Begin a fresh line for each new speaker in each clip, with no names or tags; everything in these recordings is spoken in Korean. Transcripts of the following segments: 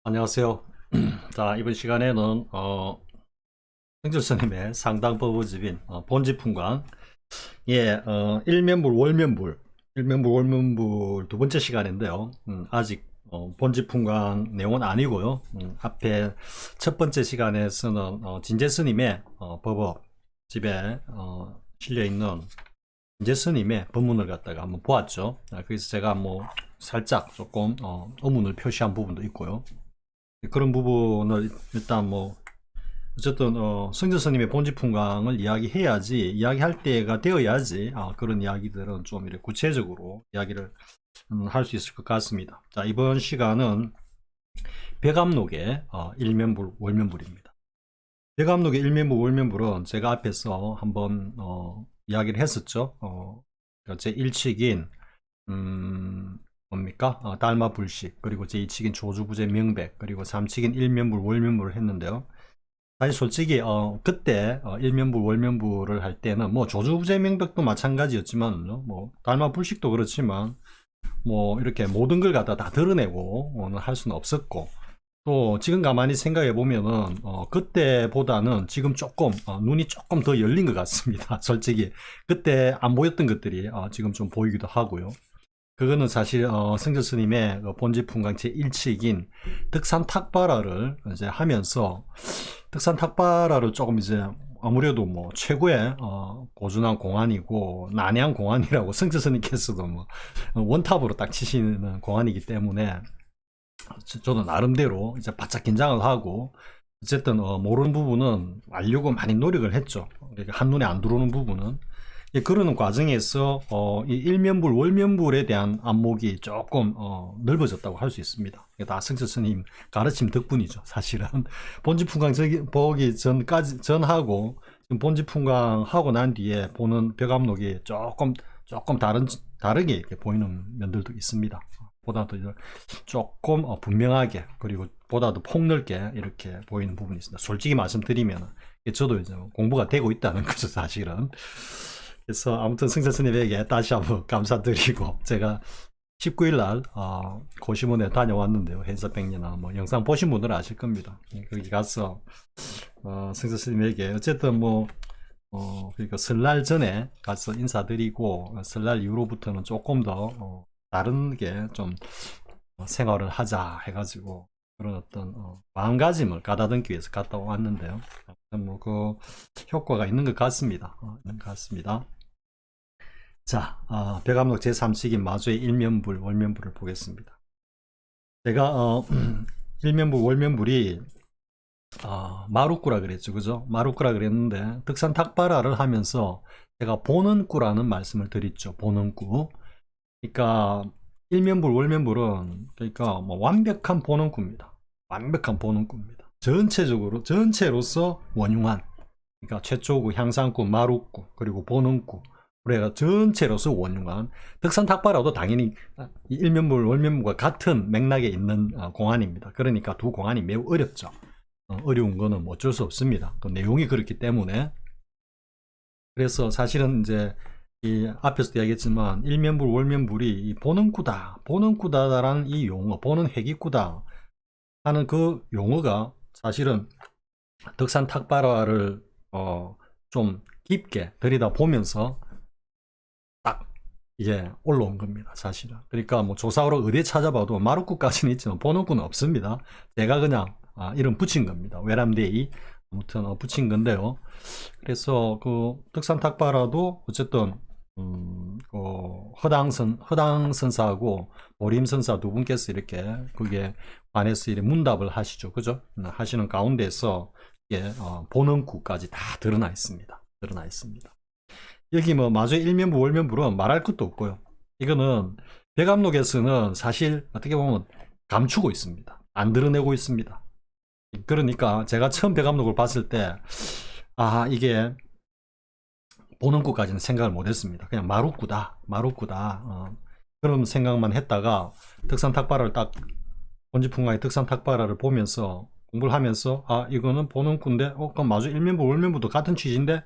안녕하세요. 자, 이번 시간에는 승철 스님의 상당법어집인 본지풍광 일면불 월면불 두 번째 시간인데요. 아직 본지풍광 내용은 아니고요. 앞에 첫 번째 시간에서는 진재 스님의 법어집에 실려 있는 진재 스님의 법문을 갖다가 한번 보았죠. 그래서 제가 뭐 살짝 조금 의문을 표시한 부분도 있고요. 그런 부분을 일단 뭐 어쨌든 성전 스님의 본지풍광을 이야기해야지, 이야기할 때가 되어야지 그런 이야기들은 좀 이렇게 구체적으로 이야기를 할 수 있을 것 같습니다. 자, 이번 시간은 백암록의 일면불 월면불입니다. 백암록의 일면불 월면불은 제가 앞에서 한번 이야기를 했었죠. 제 1칙인 뭡니까? 달마불식, 그리고 제2칙인 조주부제 명백, 그리고 3칙인 일면불 월면불을 했는데요. 사실 솔직히 그때 일면불 월면불을 할 때는 뭐 조주부제 명백도 마찬가지였지만 뭐 달마불식도 그렇지만 뭐 이렇게 모든 걸 갖다 다 드러내고 할 수는 없었고, 또 지금 가만히 생각해 보면은 그때보다는 지금 조금 눈이 조금 더 열린 것 같습니다. 솔직히 그때 안 보였던 것들이 지금 좀 보이기도 하고요. 그거는 사실 성철 스님의 본지풍광 제1칙인 득산탁발화를 이제 하면서, 득산탁발화를 조금 이제 아무래도 뭐 최고의 고준한 공안이고 난해한 공안이라고 성철 스님께서도 뭐 원탑으로 딱 치시는 공안이기 때문에 저도 나름대로 이제 바짝 긴장을 하고, 어쨌든 모르는 부분은 알려고 많이 노력을 했죠. 그러니까 한눈에 안 들어오는 부분은. 그러는 과정에서 이 일면불 월면불에 대한 안목이 조금 넓어졌다고 할 수 있습니다. 이게 다 성철 스님 가르침 덕분이죠, 사실은. 본지풍광 보기 전하고 지금 본지풍광 하고 난 뒤에 보는 벽암록이 조금 다르게 이렇게 보이는 면들도 있습니다. 보다도 조금 분명하게, 그리고 보다도 폭넓게 이렇게 보이는 부분이 있습니다. 솔직히 말씀드리면 저도 이제 공부가 되고 있다는 거죠, 사실은. 그래서 아무튼 성철 스님에게 다시 한번 감사드리고, 제가 19일날 고시문에 다녀왔는데요. 해서백리나 뭐 영상 보신 분들은 아실 겁니다. 거기 가서 성철 스님에게 어쨌든 뭐 그러니까 설날 전에 가서 인사드리고, 설날 이후로부터는 조금 더 다른 게 좀 생활을 하자 해가지고 그런 어떤 마음가짐을 가다듬기 위해서 갔다 왔는데요. 뭐 그 효과가 있는 것 같습니다. 있는 것 같습니다. 자, 백암록 제3칙인 마주의 일면불 월면불을 보겠습니다. 제가 일면불 월면불이 마루꾸라 그랬죠, 그죠? 마루꾸라 그랬는데 득산탁발화를 하면서 제가 보는꾸라는 말씀을 드렸죠. 보는꾸. 그러니까 일면불 월면불은 그러니까 뭐 완벽한 보는꾸입니다. 완벽한 보는꾸입니다. 전체로서 원흉한, 그러니까 최초구, 향상구, 마루구, 그리고 보는구, 우리가 전체로서 원흉한, 득산탁발화도 당연히 일면불 월면불과 같은 맥락에 있는 공안입니다. 그러니까 두 공안이 매우 어렵죠. 어려운 거는 뭐 어쩔 수 없습니다. 그 내용이 그렇기 때문에. 그래서 사실은 이제 이 앞에서도 이야기했지만 일면불 월면불이 이 보는꾸다라는 이 용어, 보는 회기꾸다 하는 그 용어가 사실은 득산탁발화를 좀 깊게 들여다보면서 딱 이게 올라온 겁니다, 사실은. 그러니까 뭐 조사로 어디에 찾아봐도 마루꾸까지는 있지만 보는꾸는 없습니다. 제가 그냥 이름 붙인 겁니다. 외람되이 아무튼 붙인 건데요. 그래서 그 득산탁발화도 어쨌든 허당선사하고 모림선사 두 분께서 이렇게 그게 관해서 이렇게 문답을 하시죠, 그죠? 하시는 가운데서 이게 본원구까지 다 드러나 있습니다. 드러나 있습니다. 여기 뭐 마주의 일면불 월면불은 말할 것도 없고요. 이거는 백암록에서는 사실 어떻게 보면 감추고 있습니다. 안 드러내고 있습니다. 그러니까 제가 처음 백암록을 봤을 때 이게 보는구까지는 생각을 못했습니다. 그냥 마루꾸다 그런 생각만 했다가 득산탁발화를 딱 본지풍광의 득산탁발화를 보면서 공부를 하면서 이거는 보는구인데 그럼 마주 일면불 월면불도 같은 취지인데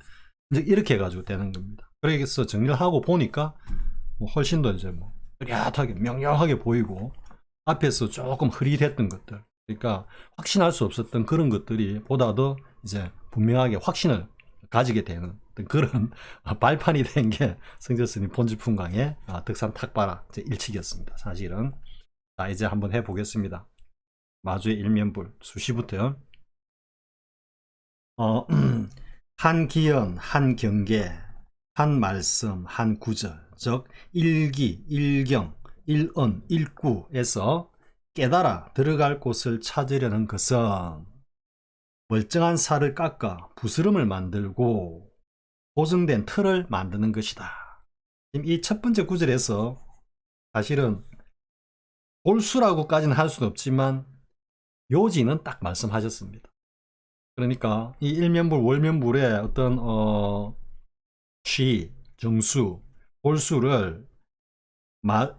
이제 이렇게 해가지고 되는 겁니다. 그래서 정리를 하고 보니까 뭐 훨씬 더 이제 뭐 뚜렷하게 명료하게 보이고, 앞에서 조금 흐릿했던 것들, 그러니까 확신할 수 없었던 그런 것들이 보다 더 이제 분명하게 확신을 가지게 되는 그런 발판이 된 게 성철스님 본지풍강의 덕산 탁발아 일칙이었습니다. 사실은. 자, 이제 한번 해보겠습니다. 마주의 일면불 수시부터요. 한 기연, 한 경계, 한 말씀, 한 구절, 즉 일기, 일경, 일언, 일구에서 깨달아 들어갈 곳을 찾으려는 것은 멀쩡한 살을 깎아 부스럼을 만들고 고정된 틀을 만드는 것이다. 이 첫 번째 구절에서 사실은 골수라고까지는 할 수는 없지만 요지는 딱 말씀하셨습니다. 그러니까 이 일면불, 월면불의 어떤 취, 정수, 골수를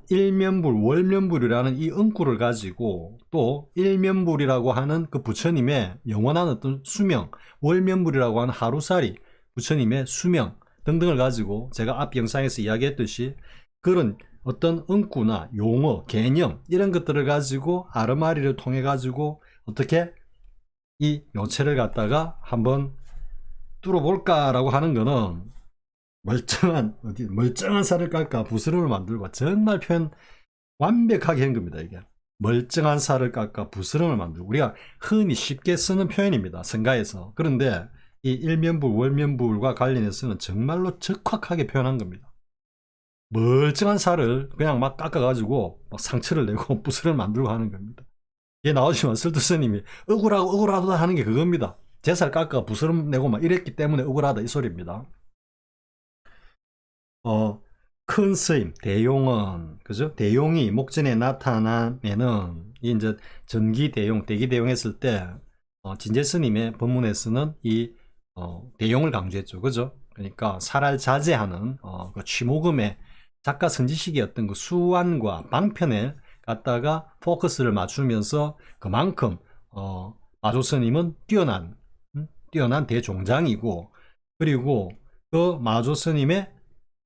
일면불, 월면불이라는 이 은구를 가지고 또 일면불이라고 하는 그 부처님의 영원한 어떤 수명, 월면불이라고 하는 하루살이 부처님의 수명 등등을 가지고 제가 앞 영상에서 이야기했듯이 그런 어떤 은구나 용어, 개념 이런 것들을 가지고 아르마리를 통해 가지고 어떻게 이 요체를 갖다가 한번 뚫어볼까라고 하는 거는 멀쩡한 살을 깎아 부스럼을 만들고 정말 표현 완벽하게 한 겁니다. 이게 멀쩡한 살을 깎아 부스럼을 만들고 우리가 흔히 쉽게 쓰는 표현입니다. 성가에서. 그런데 이 일면불, 월면불과 관련해서는 정말로 적확하게 표현한 겁니다. 멀쩡한 살을 그냥 막 깎아가지고 막 상처를 내고 부스럼을 만들고 하는 겁니다. 이게 나오지만 설두스님이 억울하다 하는 게 그겁니다. 제 살 깎아 부스럼 내고 막 이랬기 때문에 억울하다 이 소리입니다. 큰 스님, 대용은, 그죠? 대용이 목전에 나타나면은, 이제 전기대용, 대기대용 했을 때, 진제스님의 법문에서는 이, 대용을 강조했죠. 그죠? 그러니까 살알 자제하는, 그 취모금의 작가 선지식이었던 그 수완과 방편에 갖다가 포커스를 맞추면서 그만큼, 마조스님은 뛰어난 대종장이고, 그리고 그 마조스님의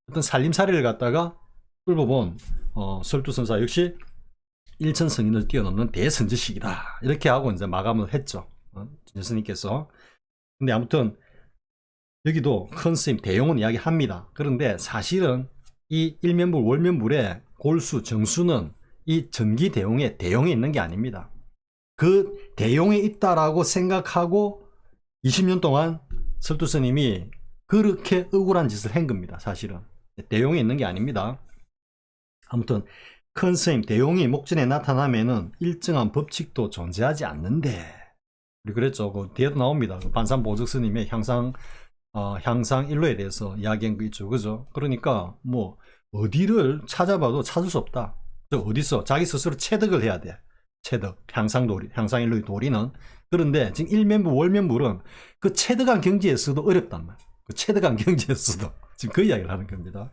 어떤 살림살이를 갖다가 뚫어본 설두선사 역시 일천성인을 뛰어넘는 대선지식이다. 이렇게 하고 이제 마감을 했죠. 진스님께서. 근데 아무튼 여기도 큰 스님 대용은 이야기합니다. 그런데 사실은 이 일면불 월면불의 골수 정수는 이 전기대용에 있는 게 아닙니다. 그 대용에 있다라고 생각하고 20년 동안 설두스님이 그렇게 억울한 짓을 한 겁니다. 사실은 대용이 있는 게 아닙니다. 아무튼 큰 스님 대용이 목전에 나타나면은 일정한 법칙도 존재하지 않는데 우리 그랬죠. 그 뒤에도 나옵니다. 그 반산보적 스님의 향상 일로에 대해서 이야기한 거 있죠. 그죠? 그러니까 뭐 어디를 찾아봐도 찾을 수 없다. 어디서 자기 스스로 체득을 해야 돼. 체득, 향상일로의 도리는. 그런데 지금 일면불, 월면불은 그 체득한 경지에서도 어렵단 말이에요. 그 체득한 경지에서도 지금 그 이야기를 하는 겁니다.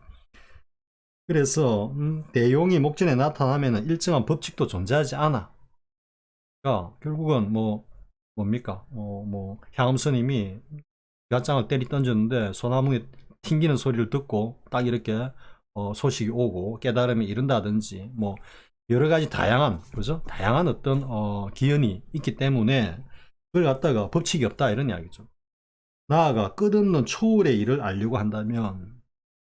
그래서 대용이 목전에 나타나면 일정한 법칙도 존재하지 않아. 그러니까 결국은 뭡니까? 향엄스님이 갓장을 때리 던졌는데 소나무에 튕기는 소리를 듣고 딱 이렇게 소식이 오고 깨달음이 이른다든지 뭐 여러 가지 다양한 어떤 기연이 있기 때문에 그걸 갖다가 법칙이 없다 이런 이야기죠. 나아가 끝없는 초월의 일을 알려고 한다면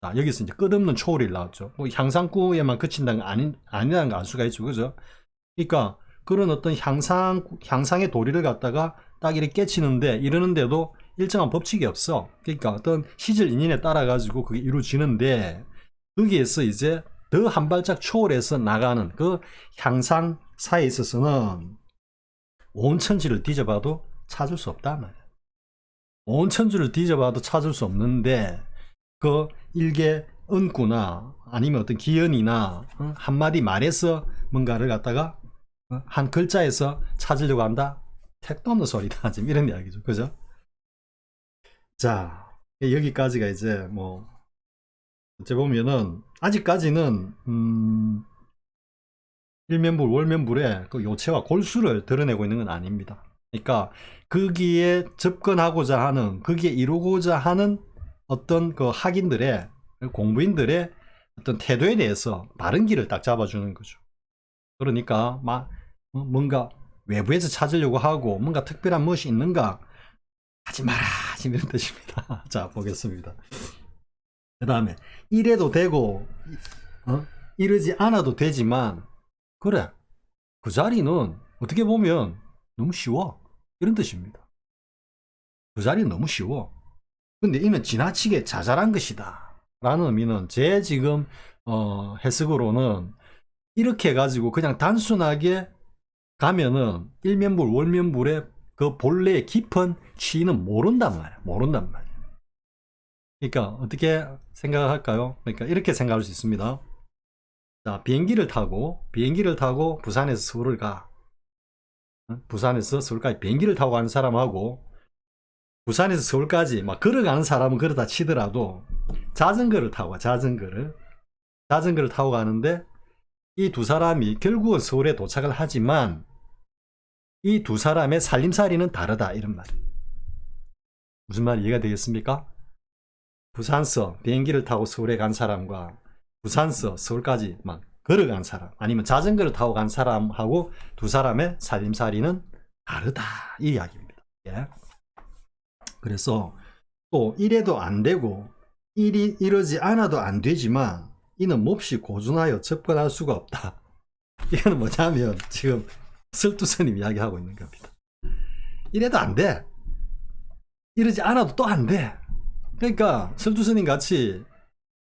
여기서 이제 끝없는 초월이 나왔죠. 뭐 향상구에만 그친다는 거 아니라는 거 알 수가 있죠. 그죠? 그러니까 그런 어떤 향상의 도리를 갖다가 딱 이렇게 깨치는데 이러는데도 일정한 법칙이 없어. 그러니까 어떤 시절 인연에 따라 가지고 그게 이루어지는데 거기에서 이제 더 한 발짝 초월해서 나가는 그 향상사에 있어서는 온 천지를 뒤져봐도 찾을 수 없단 말이야. 온 천지를 뒤져봐도 찾을 수 없는데 그 일개 은구나 아니면 어떤 기연이나 한마디 말에서 뭔가를 갖다가 한 글자에서 찾으려고 한다? 택도 없는 소리다. 지금 이런 이야기죠. 그죠? 자, 여기까지가 이제 어째 보면은 아직까지는 일면불, 월면불의 그 요체와 골수를 드러내고 있는 건 아닙니다. 그러니까 거기에 접근하고자 하는, 거기에 이루고자 하는 어떤 그 학인들의, 공부인들의 어떤 태도에 대해서 바른 길을 딱 잡아주는 거죠. 그러니까 뭔가 외부에서 찾으려고 하고 뭔가 특별한 무엇이 있는가? 하지 마라. 지금 이런 뜻입니다. 자, 보겠습니다. 그 다음에 이래도 되고 이러지 않아도 되지만 그래, 그 자리는 어떻게 보면 너무 쉬워. 이런 뜻입니다. 그 자리는 너무 쉬워. 근데 이는 지나치게 자잘한 것이다 라는 의미는 제 지금 해석으로는 이렇게 해가지고 그냥 단순하게 가면은 일면불 월면불의 그 본래의 깊은 취인은 모른단 말이야. 모른단 말이야. 그러니까 어떻게 생각할까요? 그러니까 이렇게 생각할 수 있습니다. 자, 비행기를 타고 부산에서 서울을 가. 부산에서 서울까지 비행기를 타고 가는 사람하고 부산에서 서울까지 막 걸어가는 사람은 그러다 치더라도 자전거를 타고 가. 자전거를 타고 가는데 이 두 사람이 결국은 서울에 도착을 하지만 이 두 사람의 살림살이는 다르다, 이런 말. 무슨 말 이해가 되겠습니까? 부산서 비행기를 타고 서울에 간 사람과 부산서 서울까지 막 걸어간 사람 아니면 자전거를 타고 간 사람하고 두 사람의 살림살이는 다르다, 이 이야기입니다. 예. 그래서 또 이래도 안 되고 이러지 않아도 안 되지만 이는 몹시 고준하여 접근할 수가 없다. 이거는 뭐냐면 지금 설두스님 이야기하고 있는 겁니다. 이래도 안 돼. 이러지 않아도 또 안 돼. 그러니까 설두스님 같이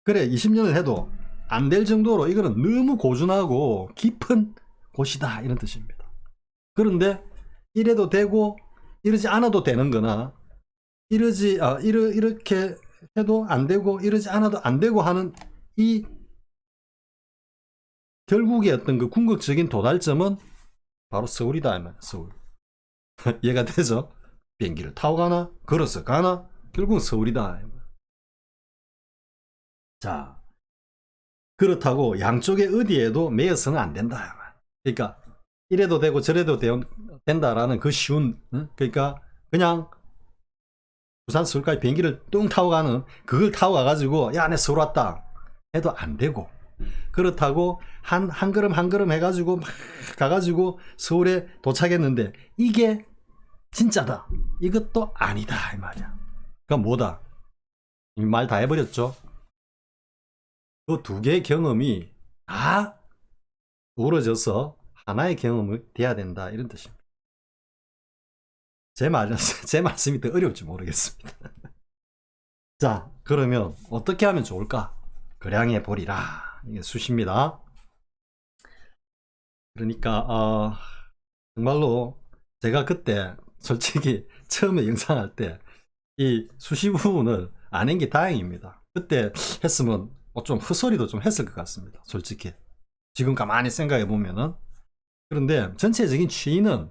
그래 20년을 해도 안 될 정도로 이거는 너무 고준하고 깊은 곳이다, 이런 뜻입니다. 그런데 이래도 되고 이러지 않아도 되는 거나 이렇게 해도 안 되고 이러지 않아도 안 되고 하는 이 결국의 어떤 그 궁극적인 도달점은 바로 서울이다. 서울. 이해가 되죠? 비행기를 타고 가나 걸어서 가나 결국은 서울이다. 자, 그렇다고 양쪽에 어디에도 매여서는 안 된다. 그러니까 이래도 되고 저래도 된다라는 그 쉬운, 그러니까 그냥 부산 서울까지 비행기를 뚱 타고 가는 그걸 타고 가가지고 야, 내 서울 왔다 해도 안 되고, 그렇다고 한 걸음 한 걸음 해가지고 막 가가지고 서울에 도착했는데 이게 진짜다, 이것도 아니다, 이 말이야. 그러니까 뭐다? 이미 말 다 해버렸죠. 그 두 개의 경험이 다 어우러져서 하나의 경험이 돼야 된다, 이런 뜻입니다. 제 말씀이 더 어려울지 모르겠습니다. 자, 그러면 어떻게 하면 좋을까? 거량해 보리라. 이게 수시입니다. 그러니까 정말로 제가 그때 솔직히 처음에 영상할 때 이 수시 부분을 안 한 게 다행입니다. 그때 했으면 좀 헛소리도 좀 했을 것 같습니다. 솔직히 지금 가만히 생각해 보면은. 그런데 전체적인 취인은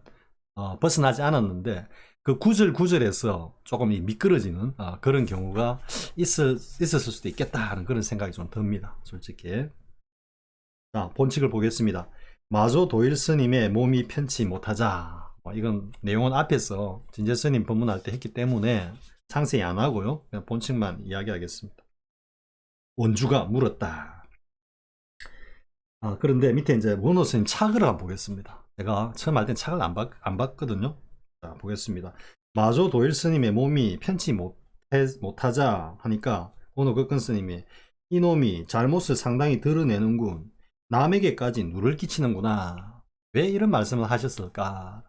벗어나지 않았는데 그 구절구절에서 조금 미끄러지는 그런 경우가 있었을 수도 있겠다 하는 그런 생각이 좀 듭니다. 솔직히. 자, 본칙을 보겠습니다. 마조 도일 스님의 몸이 편치 못하자. 이건 내용은 앞에서 진재 스님 법문할 때 했기 때문에 상세히 안 하고요. 그냥 본칙만 이야기하겠습니다. 원주가 물었다. 그런데 밑에 이제 원호 스님 착을 한번 보겠습니다. 제가 처음 할 땐 착을 안 봤거든요. 자, 보겠습니다. 마조 도일 스님의 몸이 편치 못하자 하니까 원호 극근 스님이 이놈이 잘못을 상당히 드러내는군. 남에게까지 누를 끼치는구나. 왜 이런 말씀을 하셨을까?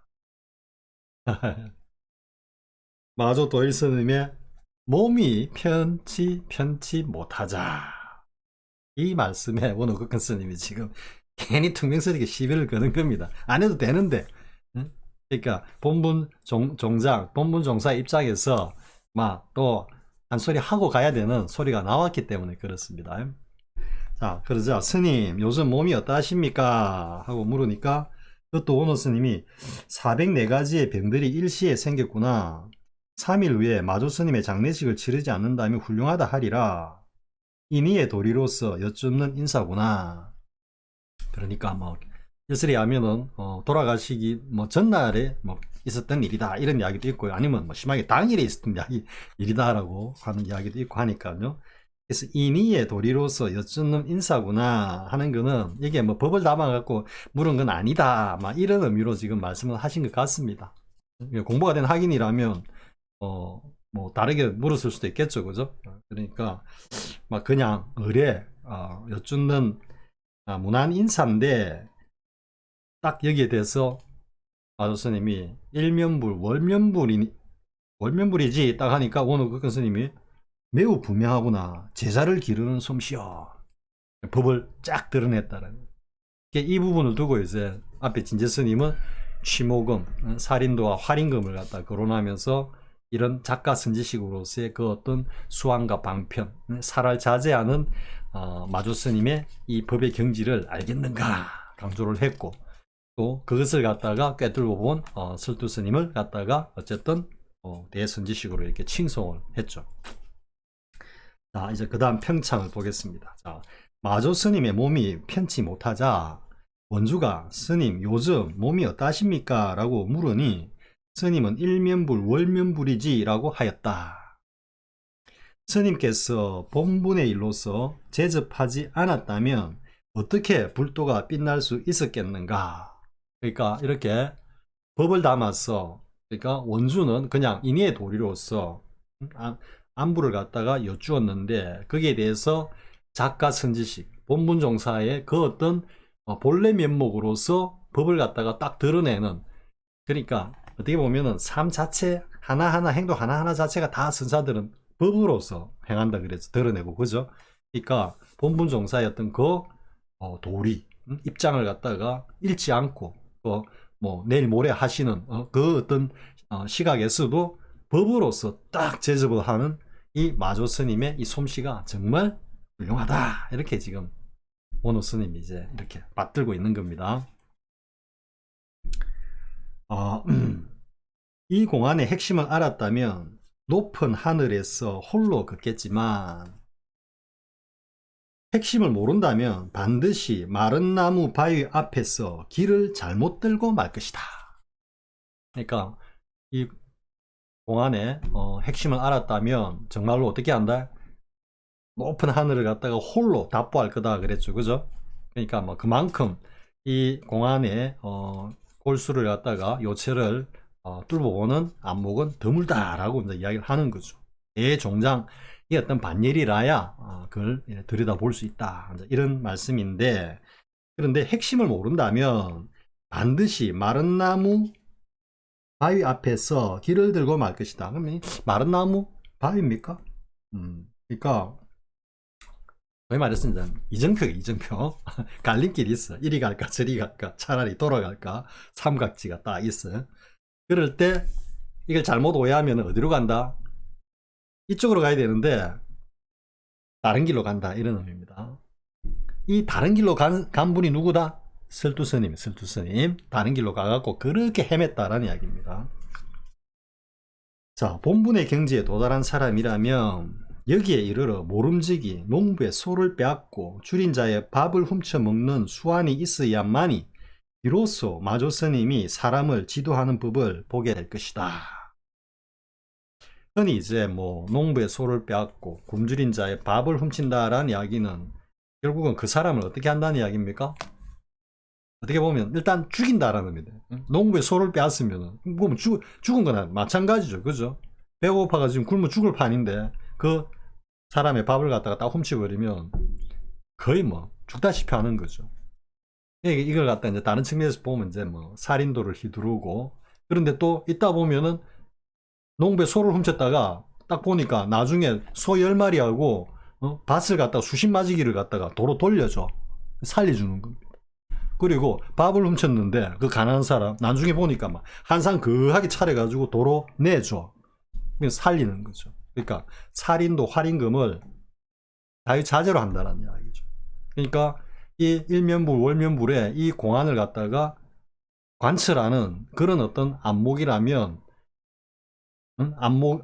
마조 도일 스님의 몸이 편치 못하자. 이 말씀에 원호 극근 스님이 지금 괜히 퉁명스럽게 시비를 거는 겁니다. 안 해도 되는데. 그러니까 본분 종사 입장에서 막 또 한 소리 하고 가야 되는 소리가 나왔기 때문에 그렇습니다. 자, 그러자 스님 요즘 몸이 어떠하십니까? 하고 물으니까 그것도 원호 스님이 404가지의 병들이 일시에 생겼구나. 3일 후에 마조 스님의 장례식을 치르지 않는다면 훌륭하다 하리라. 인의의 도리로서 여쭙는 인사구나. 그러니까 뭐 여슬이 하면은 돌아가시기 뭐 전날에 뭐 있었던 일이다, 이런 이야기도 있고요. 아니면 뭐 심하게 당일에 있었던 일이다라고 하는 이야기도 있고 하니까요. 그래서 인의의 도리로서 여쭙는 인사구나 하는 거는 이게 뭐 법을 담아갖고 물은 건 아니다 막 이런 의미로 지금 말씀을 하신 것 같습니다. 공부가 된 학인이라면 뭐 다르게 물었을 수도 있겠죠, 그죠? 그러니까 막 그냥 의뢰 여쭙는 무난 인사인데 딱 여기에 대해서 마조 스님이 일면불 월면불이지 딱 하니까 오늘 그 스님이 매우 분명하구나. 제자를 기르는 솜씨여. 법을 쫙 드러냈다는. 이 부분을 두고 이제 앞에 진제 스님은 취모금, 살인도와 활임금을 갖다 거론하면서 이런 작가 선지식으로서의 그 어떤 수완과 방편, 살을 자제하는 마조 스님의 이 법의 경지를 알겠는가 강조를 했고, 또 그것을 갖다가 꿰뚫고 본 설두 스님을 갖다가 어쨌든 대선지식으로 이렇게 칭송을 했죠. 자, 이제 그 다음 평창을 보겠습니다. 자, 마조 스님의 몸이 편치 못하자 원주가 스님 요즘 몸이 어떠십니까? 라고 물으니 스님은 일면불 월면불이지 라고 하였다. 스님께서 본분의 일로서 제접하지 않았다면 어떻게 불도가 빛날 수 있었겠는가? 그러니까 이렇게 법을 담아서, 그러니까 원주는 그냥 인의의 도리로서 안부를 갖다가 여쭈었는데 거기에 대해서 작가 선지식, 본분종사의 그 어떤 본래 면목으로서 법을 갖다가 딱 드러내는, 그러니까 어떻게 보면은 삶 자체 하나하나, 행동 하나하나 자체가 다 선사들은 법으로서 행한다 그래서 드러내고, 그죠? 그러니까 본분종사의 어떤 그 도리, 입장을 갖다가 잃지 않고 뭐 내일 모레 하시는 그 어떤 시각에서도 법으로서 딱 제접을 하는 이 마조 스님의 이 솜씨가 정말 훌륭하다, 이렇게 지금 원호 스님이 이제 이렇게 받들고 있는 겁니다. 이 공안의 핵심을 알았다면 높은 하늘에서 홀로 걷겠지만 핵심을 모른다면 반드시 마른 나무 바위 앞에서 길을 잘못 들고 말 것이다. 그러니까 이 공안의 핵심을 알았다면 정말로 어떻게 한다? 높은 하늘을 갖다가 홀로 답보할 거다 그랬죠, 그죠? 그러니까 뭐 그만큼 이 공안의 골수를 갖다가 요체를 뚫어보는 안목은 드물다라고 이제 이야기를 하는 거죠. 대종장 이 어떤 반열이라야 그걸 들여다볼 수 있다, 이런 말씀인데, 그런데 핵심을 모른다면 반드시 마른 나무 바위 앞에서 길을 들고 말 것이다. 그러면 마른 나무 바위입니까? 그러니까 거의 말했습니다. 이정표 갈림길이 있어. 이리 갈까 저리 갈까 차라리 돌아갈까 삼각지가 딱 있어. 그럴 때 이걸 잘못 오해하면 어디로 간다? 이쪽으로 가야 되는데 다른 길로 간다, 이런 의미입니다. 이 다른 길로 간 분이 누구다? 설두스님. 다른 길로 가갖고 그렇게 헤맸다라는 이야기입니다. 자, 본분의 경지에 도달한 사람이라면 여기에 이르러 모름지기 농부의 소를 빼앗고 줄인 자의 밥을 훔쳐먹는 수완이 있어야만이 비로소 마조 스님이 사람을 지도하는 법을 보게 될 것이다. 흔히 이제 뭐 농부의 소를 빼앗고 굶주린 자의 밥을 훔친다라는 이야기는 결국은 그 사람을 어떻게 한다는 이야기입니까? 어떻게 보면 일단 죽인다라는 겁니다. 농부의 소를 빼앗으면 그럼 죽은 거나 마찬가지죠, 그죠? 배고파가 지금 굶어 죽을 판인데 그 사람의 밥을 갖다가 딱 훔쳐버리면 거의 뭐 죽다시피 하는 거죠. 이걸 갖다 이제 다른 측면에서 보면 이제 뭐 살인도를 휘두르고, 그런데 또 있다 보면은 농부의 소를 훔쳤다가 딱 보니까 나중에 소 10마리하고 밭을 갖다가 수십마지기를 갖다가 도로 돌려줘. 살려주는 겁니다. 그리고 밥을 훔쳤는데 그 가난한 사람 나중에 보니까 막 한상 거하게 차려가지고 도로 내줘. 살리는 거죠. 그러니까 살인도 활임금을 자유자재로 한다는 이야기죠. 그러니까 이 일면불 월면불에 이 공안을 갖다가 관철하는 그런 어떤 안목이라면,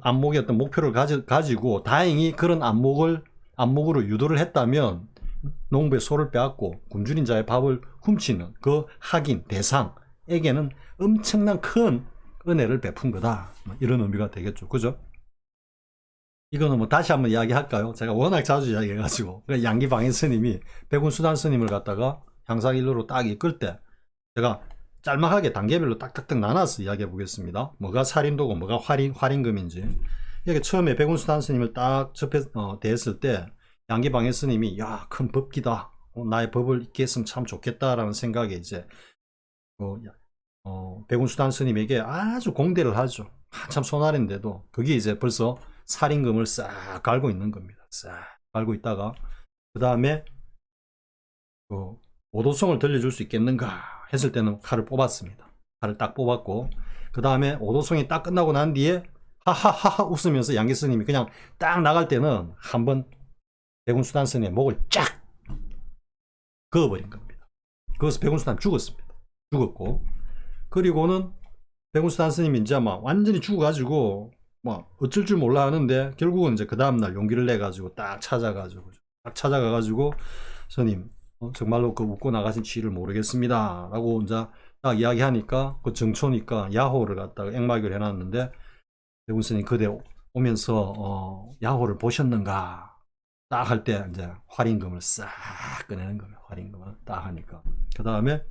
안목의 어떤 목표를 가지고 다행히 그런 안목으로 유도를 했다면 농부의 소를 빼앗고 굶주린 자의 밥을 훔치는 그 학인 대상에게는 엄청난 큰 은혜를 베푼 거다, 이런 의미가 되겠죠, 그죠? 이거는 뭐 다시 한번 이야기할까요? 제가 워낙 자주 이야기해가지고 양기방해 스님이 백운수단 스님을 갖다가 향상일로로 딱 이끌 때 제가 짤막하게 단계별로 딱딱딱 나눠서 이야기해 보겠습니다. 뭐가 살인도고 뭐가 활인금인지. 이게 처음에 백운수단 스님을 딱 대했을 때 양기방해 스님이 야, 큰 법기다. 나의 법을 있게 했으면 참 좋겠다라는 생각에 이제 백운수단 스님에게 아주 공대를 하죠. 한참 손아래인데도 그게 이제 벌써 살인금을 싹 갈고 있는 겁니다. 싹 갈고 있다가 그 다음에 오도성을 들려줄 수 있겠는가 했을 때는 칼을 뽑았습니다. 칼을 딱 뽑았고 그 다음에 오도성이 딱 끝나고 난 뒤에 하하하하 웃으면서 양기 스님이 그냥 딱 나갈 때는 한번 백운수단 스님의 목을 쫙 그어버린 겁니다. 그래서 백운수단 죽었습니다. 죽었고 그리고는 백운수단 스님이 이제 막 완전히 죽어가지고 막 어쩔 줄 몰라 하는데 결국은 이제 그 다음날 용기를 내가지고 딱 찾아가가지고 스님 정말로 그 웃고 나가신 취를 모르겠습니다 라고 이제 딱 이야기하니까 그 정초니까 야호를 갖다가 액막을 해놨는데 백운 스님 그대 오면서 야호를 보셨는가 딱 할 때 이제 활인금을 싹 꺼내는 거예요. 활인금을 딱 하니까 그 다음에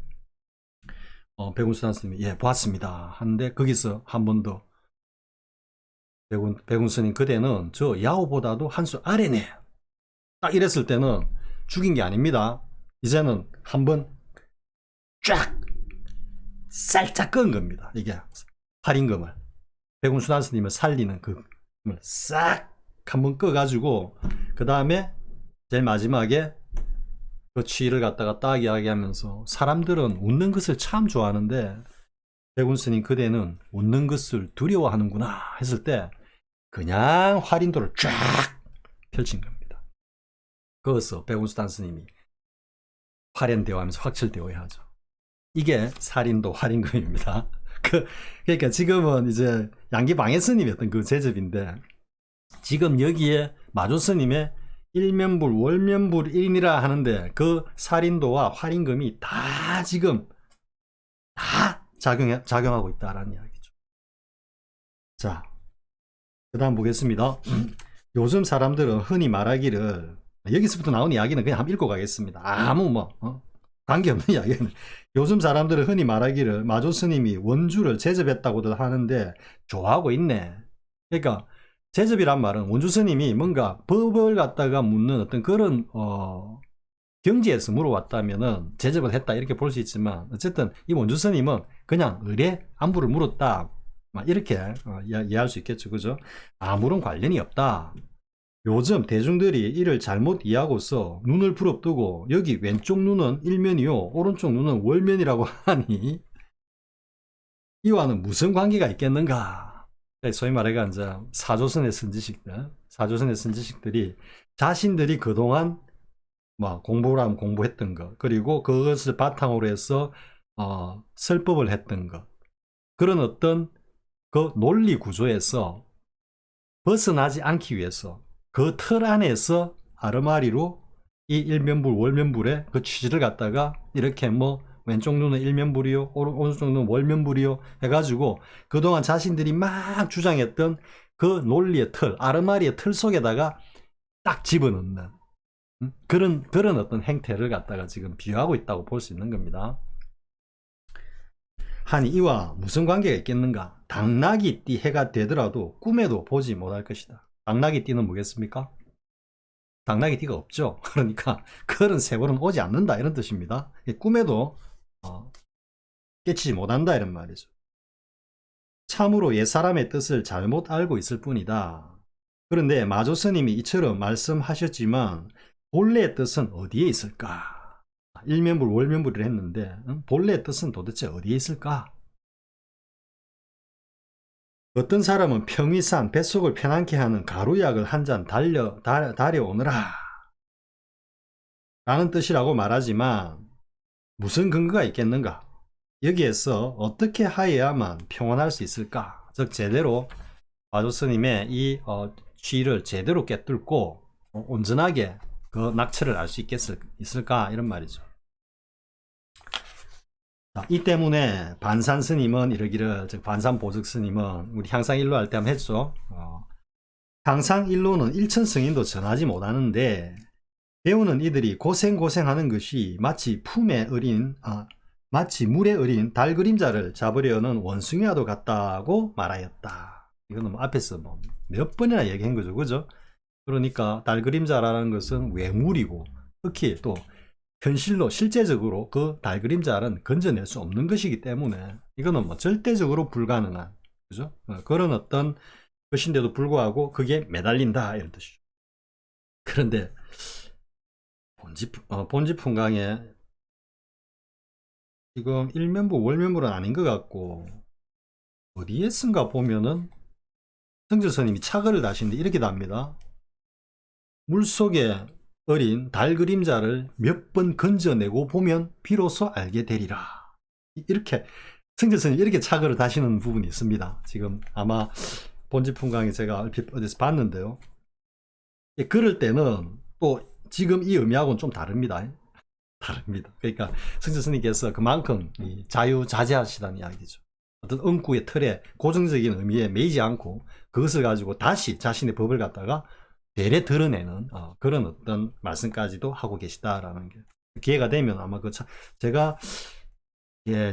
백운수단 스님이 예 보았습니다 하는데 거기서 한 번 더 백운 스님 그대는 저 야호보다도 한 수 아래네 딱 이랬을 때는 죽인 게 아닙니다. 이제는 한번 쫙 살짝 끈 겁니다. 이게 활인금을 백운수단 스님을 살리는 그 금을 싹 한번 꺼가지고 그 다음에 제일 마지막에 그 취를 갖다가 딱 이야기하면서 사람들은 웃는 것을 참 좋아하는데 백운 스님 그대는 웃는 것을 두려워하는구나 했을 때 그냥 활인도를 쫙 펼친 겁니다. 거기서 백운수단 스님이 활연대오하면서 확철대오하죠. 이게 살인도 활인금입니다. 그러니까 지금은 이제 양기방해 스님이었던 그 제접인데 지금 여기에 마조 스님의 일면불 월면불 인이라 하는데 그 살인도와 활인금이 다 지금 다 작용하고 있다라는 이야기죠. 자, 그 다음 보겠습니다. 요즘 사람들은 흔히 말하기를 여기서부터 나온 이야기는 그냥 한번 읽고 가겠습니다. 아무 관계없는 이야기는 요즘 사람들은 흔히 말하기를 마조 스님이 원주를 제접했다고들 하는데 좋아하고 있네. 그러니까 제접이란 말은 원주 스님이 뭔가 법을 갖다가 묻는 어떤 그런 경지에서 물어왔다면은 제접을 했다 이렇게 볼 수 있지만 어쨌든 이 원주 스님은 그냥 의뢰 안부를 물었다 막 이렇게 이해할 수 있겠죠. 그죠? 아무런 관련이 없다. 요즘 대중들이 이를 잘못 이해하고서 눈을 부릅뜨고 여기 왼쪽 눈은 일면이요 오른쪽 눈은 월면이라고 하니 이와는 무슨 관계가 있겠는가. 소위 말해가 이제 사조선의 선지식들이 자신들이 그동안 공부를 하면 공부했던 것 그리고 그것을 바탕으로 해서 설법을 했던 것 그런 어떤 그 논리 구조에서 벗어나지 않기 위해서 그 틀 안에서 아르마리로 이 일면불 월면불의 그 취지를 갖다가 이렇게 왼쪽 눈은 일면불이요 오른쪽 눈은 월면불이요 해가지고 그동안 자신들이 막 주장했던 그 논리의 틀 아르마리의 틀 속에다가 딱 집어넣는 그런 어떤 행태를 갖다가 지금 비유하고 있다고 볼 수 있는 겁니다. 하니 이와 무슨 관계가 있겠는가. 당나귀 띠 해가 되더라도 꿈에도 보지 못할 것이다. 당나귀 띠는 뭐겠습니까? 당나귀 띠가 없죠. 그러니까 그런 세월은 오지 않는다 이런 뜻입니다. 꿈에도 깨치지 못한다 이런 말이죠. 참으로 옛사람의 뜻을 잘못 알고 있을 뿐이다. 그런데 마조 스님이 이처럼 말씀하셨지만 본래의 뜻은 어디에 있을까? 일면불 월면불을 했는데 본래의 뜻은 도대체 어디에 있을까? 어떤 사람은 평위산 뱃속을 편안케 하는 가루약을 한 잔 달여오너라 라는 뜻이라고 말하지만 무슨 근거가 있겠는가? 여기에서 어떻게 하여야만 평온할 수 있을까? 즉 제대로 마조 스님의 이 취를 제대로 꿰뚫고 온전하게 그 낙처를 알 수 있을까? 이런 말이죠. 자, 이 때문에 반산 스님은 이러기를, 즉 반산 보즉 스님은 우리 향상일로 할 때 한번 했죠. 항상 일로는 일천승인도 전하지 못하는데 배우는 이들이 고생하는 것이 마치 마치 물에 어린 달 그림자를 잡으려는 원숭이와도 같다고 말하였다. 이거는 뭐 앞에서 뭐 몇 번이나 얘기한 거죠, 그죠? 그러니까 달 그림자라는 것은 외물이고, 특히 또 현실로 실제적으로 그 달 그림자는 건져낼 수 없는 것이기 때문에 이거는 뭐 절대적으로 불가능한, 그죠? 그런 어떤 것인데도 불구하고 그게 매달린다, 이런 뜻이죠. 그런데 본지풍강에 지금 일면부 월면부는 아닌 것 같고, 어디에 쓴가 보면은 성주스님이 차글을 다시는데 이렇게 답니다. 물속에 어린 달 그림자를 몇 번 건져내고 보면 비로소 알게 되리라. 이렇게 성주스님이 이렇게 차글을 다시는 부분이 있습니다. 지금 아마 본지풍강에 제가 얼핏 어디서 봤는데요. 그럴 때는 또 지금 이 의미하고는 좀 다릅니다. 다릅니다. 그러니까 성주 스님께서 그만큼 자유자재하시다는 이야기죠. 어떤 응구의 틀에 고정적인 의미에 매이지 않고 그것을 가지고 다시 자신의 법을 갖다가 대래 드러내는 그런 어떤 말씀까지도 하고 계시다라는 게, 기회가 되면 아마 제가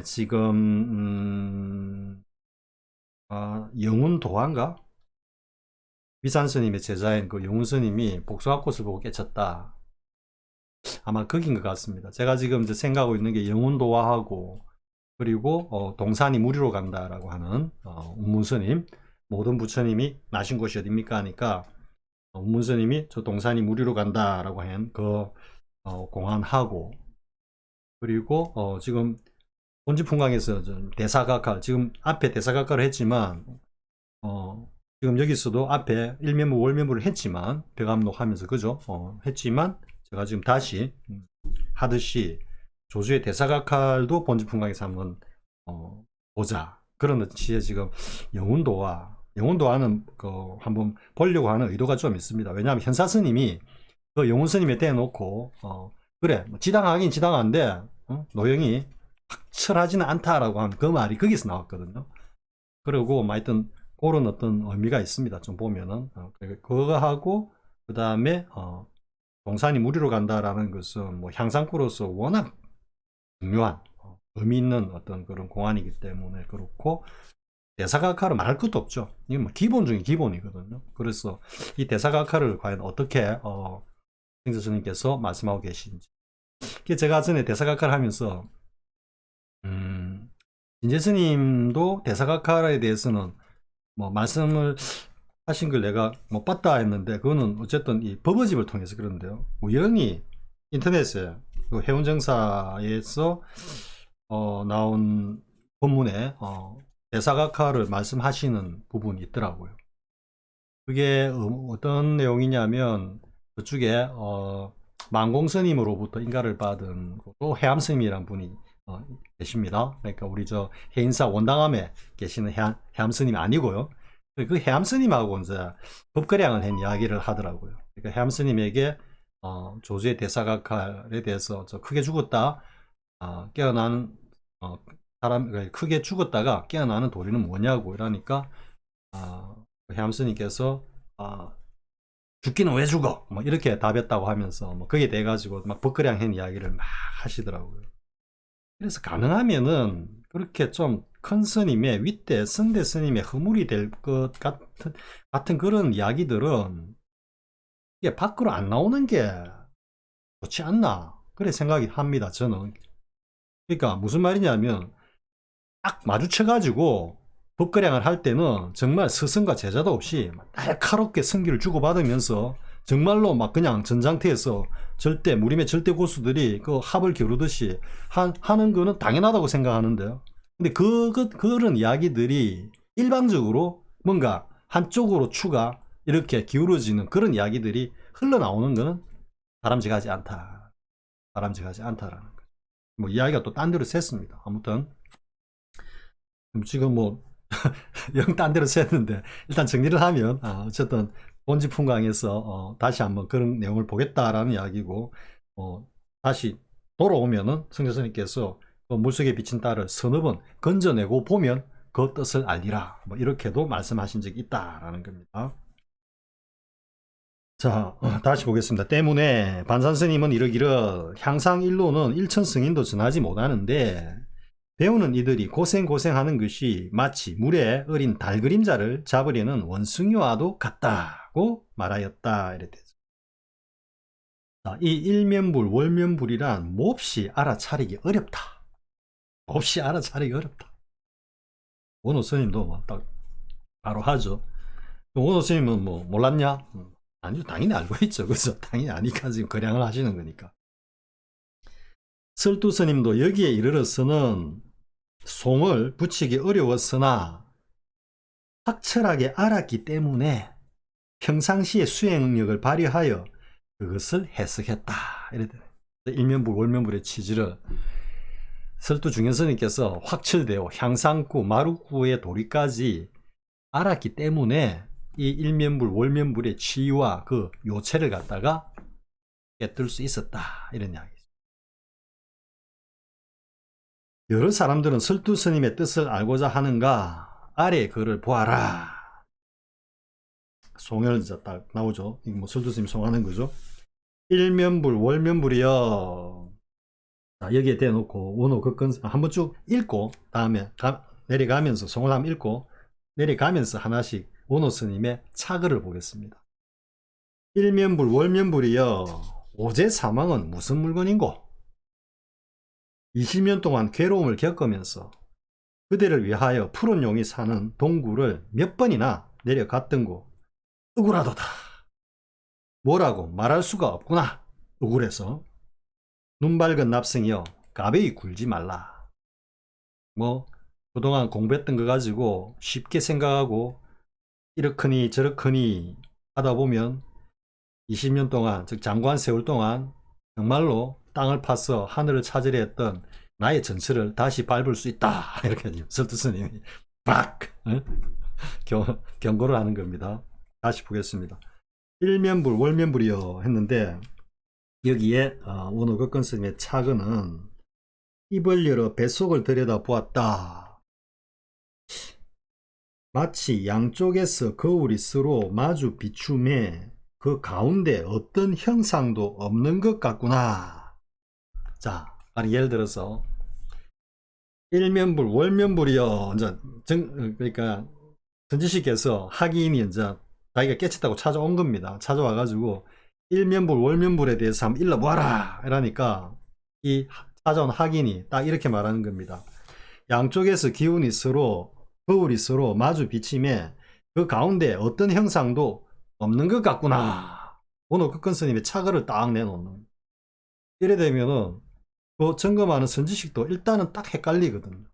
지금 영운도화인가 위산스님의 제자인 그 영운스님이 복숭아꽃을 보고 깨쳤다. 아마 거긴 것 같습니다. 제가 지금 이제 생각하고 있는 게 영운도화하고, 그리고 동산이 무리로 간다라고 하는 운문스님, 모든 부처님이 나신 곳이 어딥니까 하니까 운문스님이 저 동산이 무리로 간다라고 한 그 공안하고, 그리고 지금 본지풍강에서 대사각화, 지금 앞에 대사각화를 했지만 지금 여기서도 앞에 일면부 월면부를 했지만 배감록 하면서, 그죠? 했지만 제가 지금 다시 하듯이 조주의 대사각칼도 본지풍강에서 한번 보자, 그런 취지의 지금 영운도화는 한번 보려고 하는 의도가 좀 있습니다. 왜냐하면 현사스님이 그 영운스님에 대놓고 그래 뭐 지당하긴 지당한데 노영이 확철하지는 않다라고 한 그 말이 거기서 나왔거든요. 그리고 하여튼 그런 어떤 의미가 있습니다. 좀 보면은 그거 하고, 그 다음에 동산이 무리로 간다라는 것은 뭐 향상구로서 워낙 중요한 의미 있는 어떤 그런 공안이기 때문에 그렇고, 대사각화를 말할 것도 없죠. 이게 뭐 기본 중에 기본이거든요. 그래서 이 대사각화를 과연 어떻게 승재 스님께서 말씀하고 계신지, 제가 전에 대사각화를 하면서 진재 스님도 대사각화에 대해서는 뭐 말씀을 하신 걸 내가 못 봤다 했는데, 그거는 어쨌든 이 법어집을 통해서 그런데요. 우연히 인터넷에 그 해운정사에서 나온 본문에 대사각화를 말씀하시는 부분이 있더라고요. 그게 어떤 내용이냐면, 그쪽에 만공스님으로부터 인가를 받은 또 해암스님이란 분이 계십니다. 그러니까 우리 저 해인사 원당함에 계시는 해암스님이 아니고요. 그 해암스님하고 이제 법거량을 한 이야기를 하더라고요. 그러니까 해암스님에게 조주의 대사각칼에 대해서 저 크게 죽었다 깨어나는 사람, 크게 죽었다가 깨어나는 도리는 뭐냐고 이러니까 해암스님께서 죽기는 왜 죽어? 뭐 이렇게 답했다고 하면서 뭐 거기에 대해 가지고 막 법거량 한 이야기를 막 하시더라고요. 그래서 가능하면은 그렇게 좀 큰 스님의 윗대 선대 스님의 허물이 될 것 같은 그런 이야기들은 이게 밖으로 안 나오는 게 좋지 않나, 그래 생각이 합니다, 저는. 그러니까 무슨 말이냐면 딱 마주쳐 가지고 법거량을 할 때는 정말 스승과 제자도 없이 날카롭게 성기를 주고받으면서 정말로 막 그냥 전장터에서 절대 무림의 절대 고수들이 그 합을 겨루듯이 하는 거는 당연하다고 생각하는데요. 근데 그런 이야기들이 일방적으로 뭔가 한쪽으로 추가 이렇게 기울어지는 그런 이야기들이 흘러나오는 거는 바람직하지 않다. 바람직하지 않다라는 거. 뭐 이야기가 또 딴 데로 샜습니다. 아무튼 지금 뭐 영 딴 데로 샜는데 일단 정리를 하면 어쨌든 본지풍강에서 다시 한번 그런 내용을 보겠다라는 이야기고, 다시 돌아오면은 성자스님께서 그 물속에 비친 딸을 서너 번 건져내고 보면 그 뜻을 알리라, 뭐 이렇게도 말씀하신 적이 있다라는 겁니다. 자, 다시 보겠습니다. 때문에 반산스님은 이러기를 향상일로는 일천승인도 전하지 못하는데 배우는 이들이 고생하는 것이 마치 물에 어린 달 그림자를 잡으려는 원숭이와도 같다고 말하였다. 이랬대요. 자, 이 일면불, 월면불이란 몹시 알아차리기 어렵다. 몹시 알아차리기 어렵다. 원호 스님도 뭐 딱 바로 하죠. 원호 스님은 뭐 몰랐냐? 아니요, 당연히 알고 있죠. 그래서 당연히 아니까 지금 거량을 하시는 거니까. 설두 스님도 여기에 이르러서는 송을 붙이기 어려웠으나 확철하게 알았기 때문에 평상시에 수행력을 발휘하여 그것을 해석했다. 이랬더니 일면불, 월면불의 취지를 설두 중현스님께서 확철되어 향상구, 마루구의 도리까지 알았기 때문에 이 일면불, 월면불의 치유와 그 요체를 갖다가 깨뜨릴 수 있었다. 이런 이야기죠. 여러 사람들은 설두 스님의 뜻을 알고자 하는가? 아래 글을 보아라. 송열 이제 딱 나오죠. 이거 뭐 설두 스님이 송하는 거죠. 일면불, 월면불이여. 자, 여기에 대놓고 원호 극근 한번 쭉 읽고 다음에 내려가면서 송을 한번 읽고 내려가면서 하나씩 원호 스님의 차글을 보겠습니다. 일면불, 월면불이여. 오제 사망은 무슨 물건인고? 20년 동안 괴로움을 겪으면서 그대를 위하여 푸른 용이 사는 동굴을 몇 번이나 내려갔던고. 억울하도다. 뭐라고 말할 수가 없구나. 억울해서. 눈 밝은 납승이여 가베이 굴지 말라. 뭐 그동안 공부했던 거 가지고 쉽게 생각하고 이렇거니 저렇거니 하다 보면 20년 동안, 즉 장관 세월 동안 정말로 땅을 파서 하늘을 찾으려 했던 나의 전철을 다시 밟을 수 있다. 이렇게 설두 스님이 박 경고를 하는 겁니다. 다시 보겠습니다. 일면불, 월면불이요 했는데 여기에 원호 극근 스님의 차근은 입을 열어 뱃속을 들여다 보았다. 마치 양쪽에서 거울이 서로 마주 비춤에 그 가운데 어떤 형상도 없는 것 같구나. 자, 예를 들어서 일면불, 월면불이요. 이제 그러니까 선지식께서 학인이 이제 자기가 깨쳤다고 찾아온 겁니다. 찾아와가지고 일면불, 월면불에 대해서 한번 일러보아라. 이러니까 이 찾아온 학인이 딱 이렇게 말하는 겁니다. 양쪽에서 기운이 서로 거울이 서로 마주 비침에 그 가운데 어떤 형상도 없는 것 같구나. 오늘 극근 스님의 차글을 딱 내놓는. 이래 되면은 그 점검하는 선지식도 일단은 딱 헷갈리거든요.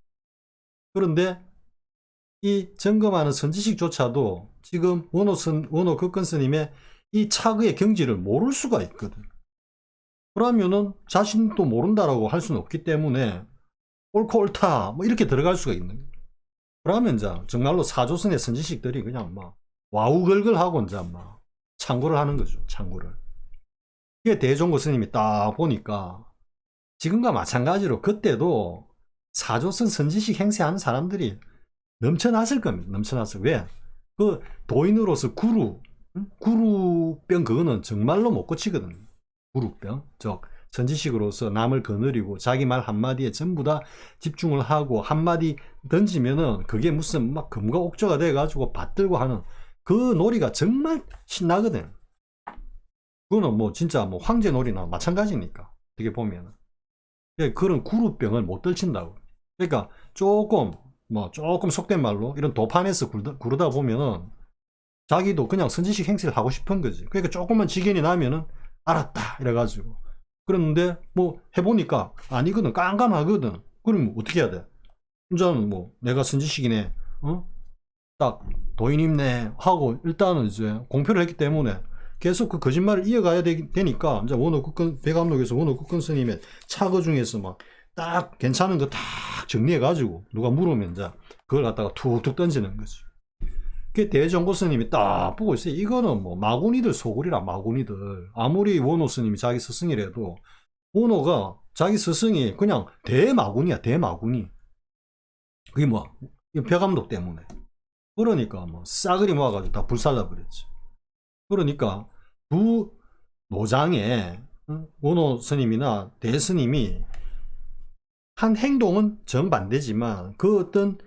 그런데 이 점검하는 선지식조차도 지금 원호 극근 스님의 이 차그의 경지를 모를 수가 있거든. 그러면은 자신도 모른다라고 할 수는 없기 때문에 옳고 옳다 뭐 이렇게 들어갈 수가 있는 거예요. 그러면 이제 정말로 사조선의 선지식들이 그냥 막 와우걸걸하고 이제 막 참고를 하는 거죠. 참고를. 이게 대종고 스님이 딱 보니까 지금과 마찬가지로 그때도 사조선 선지식 행세하는 사람들이 넘쳐났을 겁니다. 넘쳐났을. 왜? 그 도인으로서 구루병 그거는 정말로 못 고치거든요. 구루병. 즉 선지식으로서 남을 거느리고 자기 말 한마디에 전부 다 집중을 하고 한마디 던지면은 그게 무슨 막 금과 옥조가 돼가지고 받들고 하는 그 놀이가 정말 신나거든. 그거는 뭐 진짜 뭐 황제 놀이나 마찬가지니까. 어떻게 보면은. 그런 구루병을 못 떨친다고. 그러니까 조금 속된 말로 이런 도판에서 구르다 보면은 자기도 그냥 선지식 행세를 하고 싶은 거지. 그러니까 조금만 지견이 나면은 알았다 이래가지고. 그런데 뭐 해보니까 아니거든. 깜깜하거든. 그럼 어떻게 해야 돼? 이제는 뭐 내가 선지식이네, 딱 도인입네 하고 일단은 이제 공표를 했기 때문에 계속 그 거짓말을 이어가야 되니까 이제 대감록에서 원호 극근 스님의 차거 중에서 막 딱 괜찮은 거 딱 정리해가지고 누가 물으면 이제 그걸 갖다가 툭툭 던지는 거지. 그 대종고 스님이 딱 보고 있어요. 이거는 뭐 마구니들 소굴이라. 마구니들 아무리 원호 스님이 자기 스승이라도 원호가 자기 스승이 그냥 대마구니야. 대마구니. 그게 뭐 벼감독 때문에. 그러니까 뭐 싸그리 모아가지고 다 불살라 버렸지. 그러니까 두 노장에 원호 스님이나 대스님이 한 행동은 정반대지만 그 어떤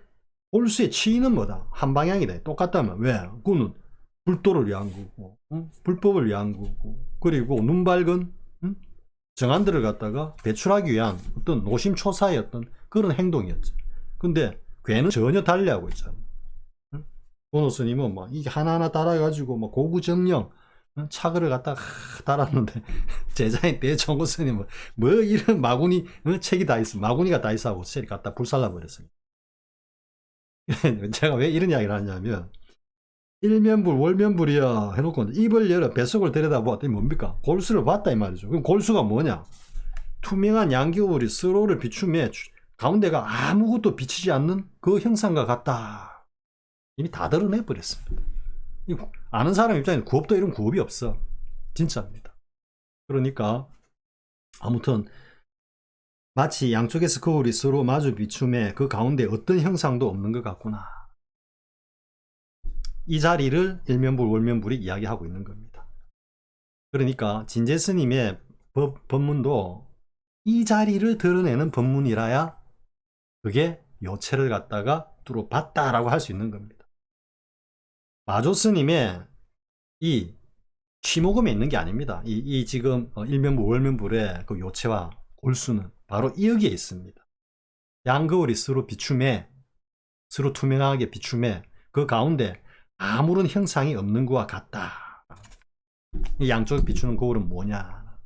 골수의 치의는 뭐다? 한 방향이다. 똑같다면 왜? 그는 불도를 위한 거고, 불법을 위한 거고, 그리고 눈 밝은 정안들을 갖다가 배출하기 위한 어떤 노심초사의 어떤 그런 행동이었죠. 근데 괴는 전혀 달리하고 있잖아. 원호 스님은 막 이게 하나하나 따라가지고 막 고구정령 차그를 갖다가 달았는데 제자인 대종고 스님은 뭐 이런 마구니 책이 다 있어, 마구니가 다 있어 하고 책이 갖다 불살라 버렸어요. 제가 왜 이런 이야기를 하냐면 일면불 월면불이야 해놓고 입을 열어 뱃속을 들여다보았더니 뭡니까? 골수를 봤다 이 말이죠. 그럼 골수가 뭐냐? 투명한 양겨울이 서로를 비추며 가운데가 아무것도 비치지 않는 그 형상과 같다. 이미 다 드러내 버렸습니다. 아는 사람 입장에는 구업도 이런 구업이 없어. 진짜입니다. 그러니까 아무튼 마치 양쪽에서 거울이 서로 마주 비춤에 그 가운데 어떤 형상도 없는 것 같구나. 이 자리를 일면불 월면불이 이야기하고 있는 겁니다. 그러니까 진제스님의 법문도 이 자리를 드러내는 법문이라야 그게 요체를 갖다가 뚫어봤다라고 할 수 있는 겁니다. 마조스님의 이 취모금에 있는 게 아닙니다. 이 지금 일면불 월면불의 그 요체와 골수는 바로 여기에 있습니다. 양거울이 서로 비춤에, 서로 투명하게 비춤에 그 가운데 아무런 형상이 없는 것과 같다. 이 양쪽 비추는 거울은 뭐냐?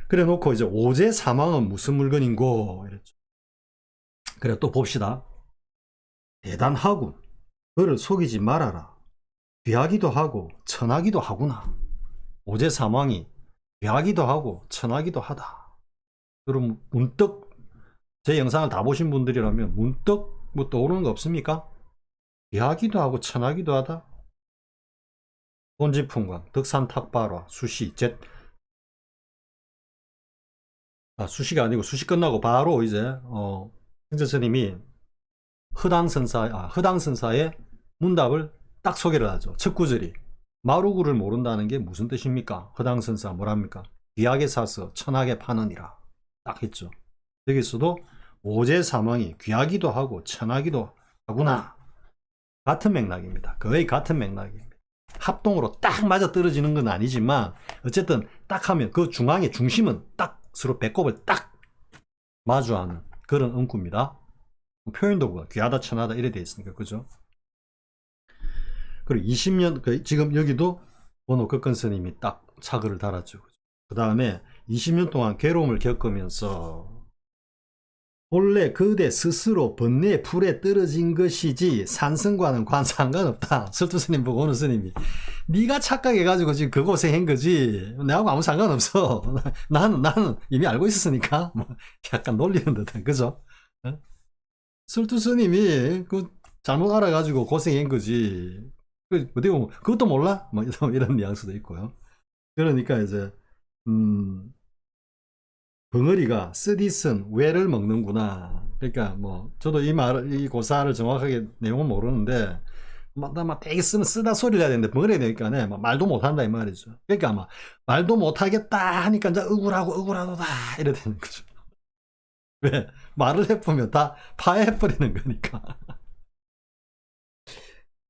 그래 놓고 이제 오제 사망은 무슨 물건인고 이랬죠. 그래 또 봅시다. 대단하군. 그를 속이지 말아라. 귀하기도 하고 천하기도 하구나. 오제 사망이 귀하기도 하고 천하기도 하다. 그럼 문득 제 영상을 다 보신 분들이라면 문득 뭐 떠오르는 거 없습니까? 귀하기도 하고 천하기도 하다. 본지풍광, 덕산탁발화, 수시, 수시가 아니고 수시 끝나고 바로 이제 승재스님이 허당선사의 문답을 딱 소개를 하죠. 첫 구절이 마루구를 모른다는 게 무슨 뜻입니까? 허당선사 뭐랍니까? 귀하게 사서 천하게 파느니라 딱 했죠. 여기서도 오제사망이 귀하기도 하고 천하기도 하구나. 같은 맥락입니다. 거의 같은 맥락입니다. 합동으로 딱 맞아 떨어지는 건 아니지만 어쨌든 딱 하면 그 중앙의 중심은 딱 서로 배꼽을 딱 마주하는 그런 응구입니다. 표현도 뭐 귀하다 천하다 이래 돼 있으니까 그죠? 그리고 20년 지금 여기도 원호 극근 스님이 딱 차글을 달았죠. 그 다음에 20년 동안 괴로움을 겪으면서 본래 그대 스스로 번뇌 불에 떨어진 것이지 산성과는 상관없다. 설투스님 보고 오는 스님이 네가 착각해가지고 지금 그 고생한 거지 내하고 아무 상관없어. 나는 이미 알고 있었으니까 뭐 약간 놀리는 듯한 그죠? 설투스님이 그 잘못 알아가지고 고생한 거지. 어떻게 보면 그것도 몰라? 뭐 이런 뉘앙스도 있고요. 그러니까 이제 벙어리가 쓰디쓴 왜를 먹는구나. 그러니까 뭐 저도 이 고사를 정확하게 내용은 모르는데 막 되게 쓰다 소리를 해야 되는데 벙어리 되니까 말도 못한다 이 말이죠. 그러니까 아마 말도 못하겠다 하니까 이제 억울하도다 이래 되는 거죠. 왜 말을 해보면 다 파해버리는 거니까.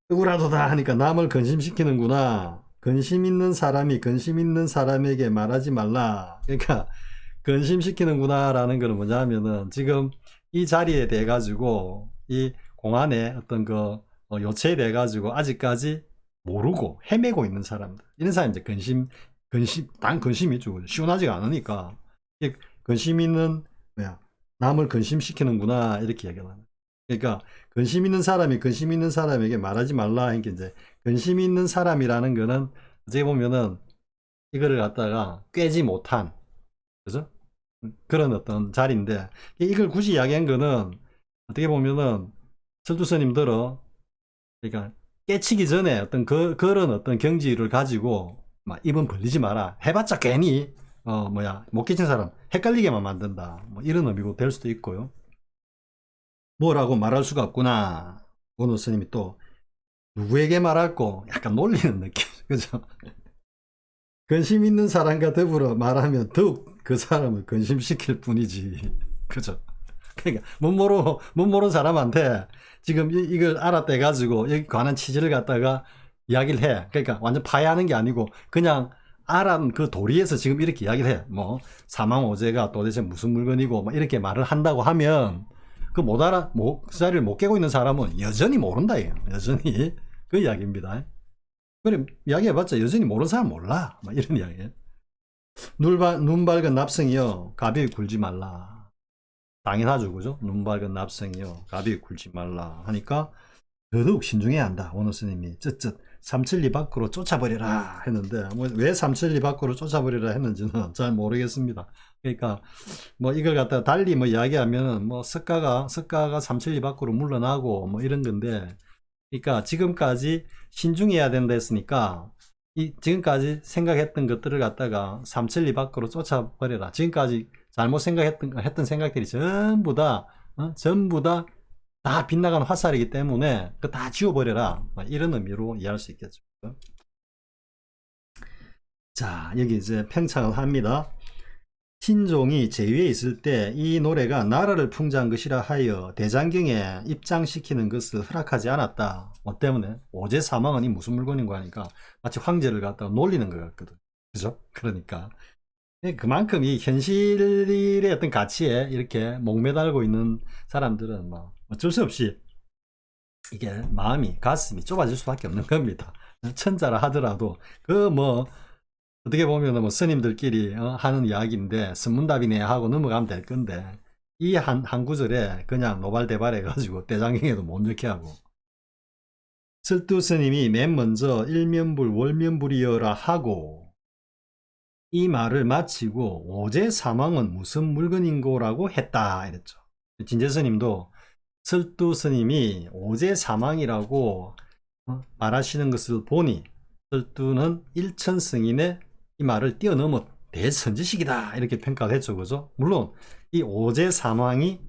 억울하도다 하니까 남을 근심시키는구나. 근심 있는 사람이 근심 있는 사람에게 말하지 말라. 그러니까 근심시키는구나 라는 거는 뭐냐 하면은 지금 이 자리에 대해 가지고 이 공안의 어떤 그 요체에 대해 가지고 아직까지 모르고 헤매고 있는 사람들 이런 사람이 이제 단 근심이죠. 시원하지가 않으니까 근심 있는 남을 근심시키는구나 이렇게 얘기하는. 그러니까 근심 있는 사람이 근심 있는 사람에게 말하지 말라 하는 게 이제 근심 있는 사람이라는 거는 어떻게 보면은 이거를 갖다가 꿰지 못한 그죠? 그런 어떤 자리인데 이걸 굳이 이야기한 거는 어떻게 보면은 철두스님들은 그러니까 깨치기 전에 어떤 그런 어떤 경지를 가지고 막 입은 벌리지 마라 해봤자 괜히 못 깨친 사람 헷갈리게만 만든다 뭐 이런 의미고 될 수도 있고요. 뭐라고 말할 수가 없구나. 원호 스님이 또 누구에게 말할고 약간 놀리는 느낌. 그죠? 근심 있는 사람과 더불어 말하면 더욱 그 사람을 근심시킬 뿐이지. 그죠? 그러니까 못 모르는 사람한테 지금 이걸 알았대 가지고 여기 관한 취지를 갖다가 이야기를 해. 그러니까 완전 파해하는 게 아니고 그냥 알은 그 도리에서 지금 이렇게 이야기를 해. 뭐 사망 오제가 도대체 무슨 물건이고 막 이렇게 말을 한다고 하면 그 못 알아 그 자리를 못 깨고 있는 사람은 여전히 모른다 이에요. 여전히 그 이야기입니다. 그래 이야기해봤자 여전히 모르는 사람 몰라. 막 이런 이야기예요. 눈 밝은 납승이여 가비에 굴지 말라. 당연하죠, 그죠? 눈 밝은 납승이여 가비에 굴지 말라 하니까 더더욱 신중해야 한다. 원호 스님이 쯧쯧 삼천리 밖으로 쫓아버리라 했는데 뭐 왜 삼천리 밖으로 쫓아버리라 했는지는 잘 모르겠습니다. 그러니까 뭐 이걸 갖다가 달리 뭐 이야기하면은 뭐 석가가 삼천리 밖으로 물러나고 뭐 이런 건데, 그러니까 지금까지 신중해야 된다 했으니까 이 지금까지 생각했던 것들을 갖다가 삼천리 밖으로 쫓아버려라. 지금까지 잘못 했던 생각들이 전부 다 전부 다 빗나간 화살이기 때문에 그 다 지워버려라. 이런 의미로 이해할 수 있겠죠. 자, 여기 이제 평창을 합니다. 신종이 제위에 있을 때 이 노래가 나라를 풍자한 것이라 하여 대장경에 입장시키는 것을 허락하지 않았다. 뭐 때문에 오제 사망은 이 무슨 물건인가 하니까 마치 황제를 갖다가 놀리는 것 같거든. 그죠? 그러니까 그만큼 이 현실의 어떤 가치에 이렇게 목매달고 있는 사람들은 뭐 어쩔 수 없이 이게 마음이 가슴이 좁아질 수밖에 없는 겁니다. 천자라 하더라도 그 뭐 어떻게 보면 뭐 스님들끼리 하는 이야기인데 선문답이네 하고 넘어가면 될 건데 이 한 구절에 그냥 노발대발 해가지고 대장경에도 못 넣게 하고, 설두 스님이 맨 먼저 일면불 월면불이여라 하고 이 말을 마치고 오제 사망은 무슨 물건인고라고 했다 이랬죠. 진제 스님도 설두 스님이 오제 사망이라고 말하시는 것을 보니 설두는 일천 승인의 이 말을 뛰어넘어 대선지식이다 이렇게 평가를 했죠. 그죠? 물론 이 오제 사망이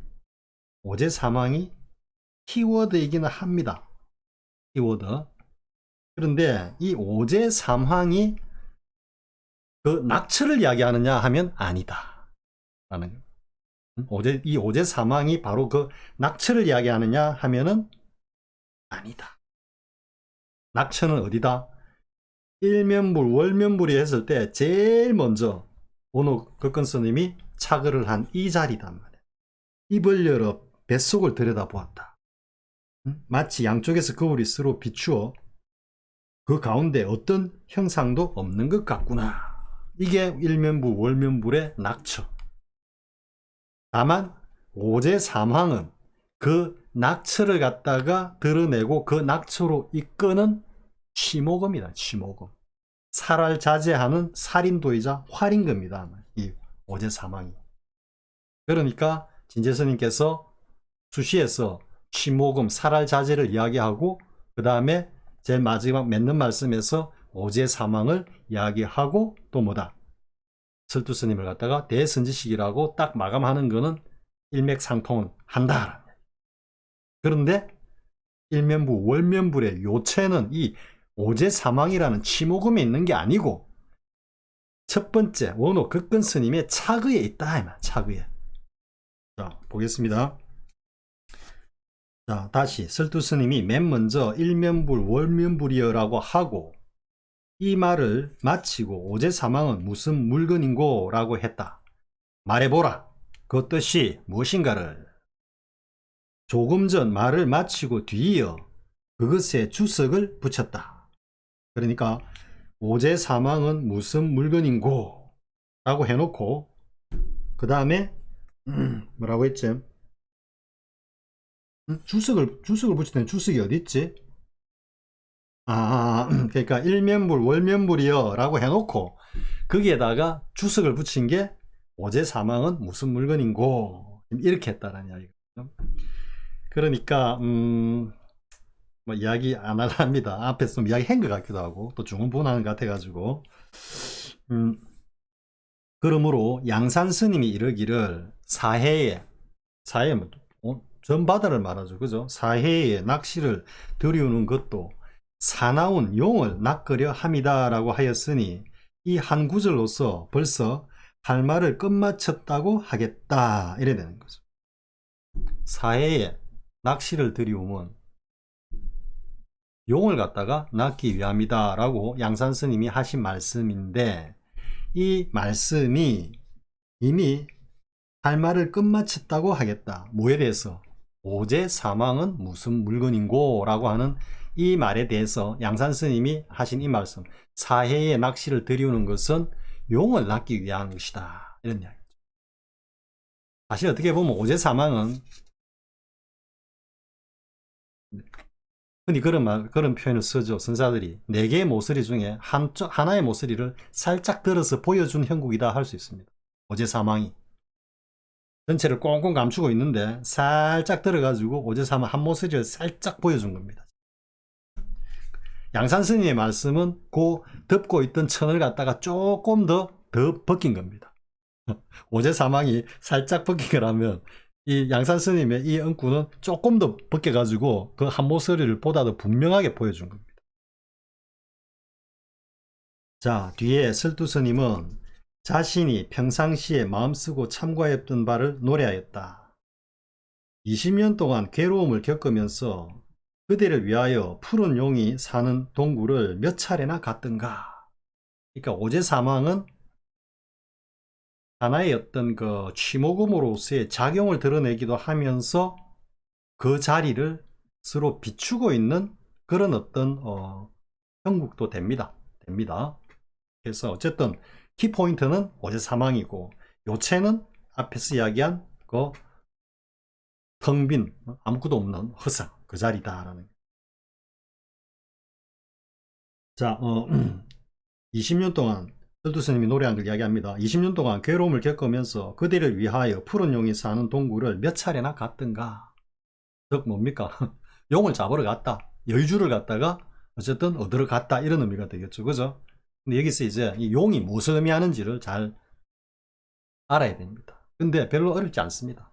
키워드이기는 합니다. 키워드. 그런데 이 오제 사망이 그 낙처를 이야기하느냐 하면 아니다 라는 이 오제 사망이 바로 그 낙처를 이야기하느냐 하면은 아니다. 낙처는 어디다? 일면불 월면불이 했을 때 제일 먼저 원호 극근 스님이 차거를 한 이 자리단 말이야. 입을 열어 뱃속을 들여다보았다. 마치 양쪽에서 거울이 서로 비추어 그 가운데 어떤 형상도 없는 것 같구나. 이게 일면불 월면불의 낙처. 다만 오제 사망은 그 낙처를 갖다가 드러내고 그 낙처로 이끄는 치모금이다. 치모금. 살을 자제하는 살인도이자 활인 겁니다. 이 오제 사망이. 그러니까 진제스님께서 수시에서 치모금 살할 자제를 이야기하고 그 다음에 제일 마지막 맺는 말씀에서 오제 사망을 이야기하고 또 뭐다? 설두스님을 갖다가 대선지식이라고 딱 마감하는 거는 일맥상통은 한다. 그런데 일면부 월면불의 요체는 이 오제 사망이라는 치모금에 있는 게 아니고 첫 번째 원호 극근 스님의 차그에 있다. 차그에. 자, 보겠습니다. 자, 다시 설두 스님이 맨 먼저 일면불 월면불이여라고 하고 이 말을 마치고 오제 사망은 무슨 물건인고 라고 했다. 말해보라. 그 뜻이 무엇인가를. 조금 전 말을 마치고 뒤이어 그것에 주석을 붙였다. 그러니까 오제 사망은 무슨 물건인고 라고 해놓고 그 다음에 뭐라고 했지? 주석을 붙일 주석이 어디 있지? 그러니까 일면불 월면불이여 라고 해놓고 거기에다가 주석을 붙인 게 오제 사망은 무슨 물건인고 이렇게 했다라는 이야기거든요. 그러니까 뭐 이야기 안 하랍니다. 앞에서 좀 이야기 한 것 같기도 하고 또 중언부언하는 것 같아가지고 그러므로 양산 스님이 이르기를 사해에 전 바다를 말하죠. 그죠? 사해에 낚시를 들이우는 것도 사나운 용을 낚으려 함이다 라고 하였으니 이 한 구절로서 벌써 할 말을 끝마쳤다고 하겠다 이래 되는 거죠. 사해에 낚시를 들이오면 용을 갖다가 낚기 위함이다 라고 양산 스님이 하신 말씀인데, 이 말씀이 이미 할 말을 끝마쳤다고 하겠다. 뭐에 대해서? 오제 사망은 무슨 물건인고 라고 하는 이 말에 대해서 양산 스님이 하신 이 말씀, 사해에 낚시를 들이우는 것은 용을 낚기 위한 것이다 이런 이야기죠. 사실 어떻게 보면 오제 사망은 흔히 그런 표현을 쓰죠. 선사들이 4개의 모서리 중에 하나의 모서리를 살짝 들어서 보여준 형국이다 할 수 있습니다. 오제 사망이 전체를 꽁꽁 감추고 있는데 살짝 들어가지고 오제 사망 한 모서리를 살짝 보여준 겁니다. 양산 스님의 말씀은 그 덮고 있던 천을 갖다가 조금 더 벗긴 겁니다. 오제 사망이 살짝 벗긴 거라면 이 양산 스님의 이 응구는 조금 더 벗겨가지고 그 한 모서리를 보다 더 분명하게 보여준 겁니다. 자, 뒤에 설두 스님은 자신이 평상시에 마음쓰고 참고했던 바를 노래하였다. 20년 동안 괴로움을 겪으면서 그대를 위하여 푸른 용이 사는 동굴을 몇 차례나 갔던가. 그러니까 오제 사망은 하나의 어떤 그 취모금으로서의 작용을 드러내기도 하면서 그 자리를 서로 비추고 있는 그런 어떤 형국도 됩니다. 그래서 어쨌든 키포인트는 오제 사망이고, 요체는 앞에서 이야기한 그 텅 빈 아무것도 없는 허상, 그 자리다라는. 자, 20년 동안 설두 스님이 노래한 걸 이야기합니다. 20년 동안 괴로움을 겪으면서 그대를 위하여 푸른 용이 사는 동굴을 몇 차례나 갔던가. 즉 뭡니까? 용을 잡으러 갔다, 여의주를 갔다가 어쨌든 얻으러 갔다 이런 의미가 되겠죠. 그죠? 근데 여기서 이제 이 용이 무엇을 의미하는지를 잘 알아야 됩니다. 근데 별로 어렵지 않습니다.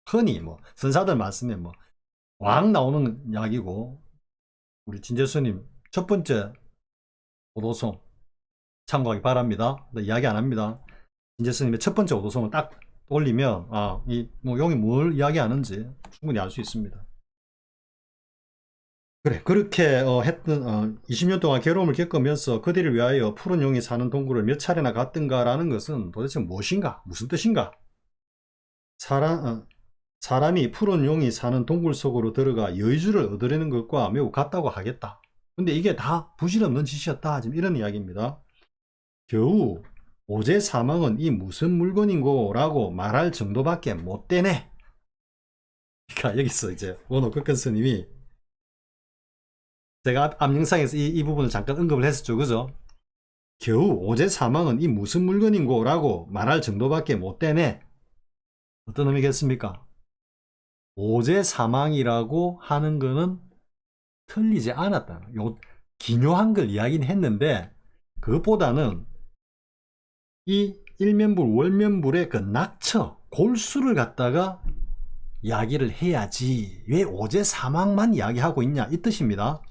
흔히 뭐 선사들 말씀에 뭐 왕 나오는 이야기고, 우리 진재스님 첫 번째 오도송 참고하기 바랍니다. 이야기 안 합니다. 진재스님의 첫 번째 오도송을 딱 올리면 이 뭐 용이 뭘 이야기하는지 충분히 알 수 있습니다. 그래, 그렇게 했던 20년 동안 괴로움을 겪으면서 그들을 위하여 푸른 용이 사는 동굴을 몇 차례나 갔던가 라는 것은 도대체 무엇인가? 무슨 뜻인가? 사람이 푸른 용이 사는 동굴 속으로 들어가 여의주를 얻으려는 것과 매우 같다고 하겠다. 근데 이게 다 부질없는 짓이었다, 지금 이런 이야기입니다. 겨우 오제 사망은 이 무슨 물건인고 라고 말할 정도밖에 못 되네. 그러니까 여기서 이제 원호 극근 스님이, 제가 앞 영상에서 이 부분을 잠깐 언급을 했었죠. 그죠? 겨우 오제 사망은 이 무슨 물건인고 라고 말할 정도밖에 못 되네. 어떤 의미겠습니까? 오제 사망이라고 하는 거는 틀리지 않았다. 기묘한 걸 이야기는 했는데, 그것보다는 이 일면불 월면불의 그 낙처 골수를 갖다가 이야기를 해야지 왜 오제 사망만 이야기하고 있냐 이 뜻입니다.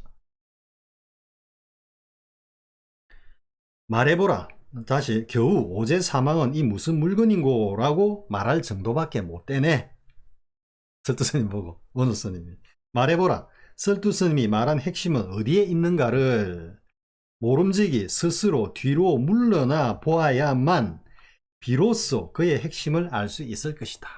말해보라. 다시, 겨우 오제 사망은 이 무슨 물건인고 라고 말할 정도밖에 못 되네. 설두스님 보고 원우스님이 말해보라. 설두스님이 말한 핵심은 어디에 있는가를 모름지기 스스로 뒤로 물러나 보아야만 비로소 그의 핵심을 알 수 있을 것이다.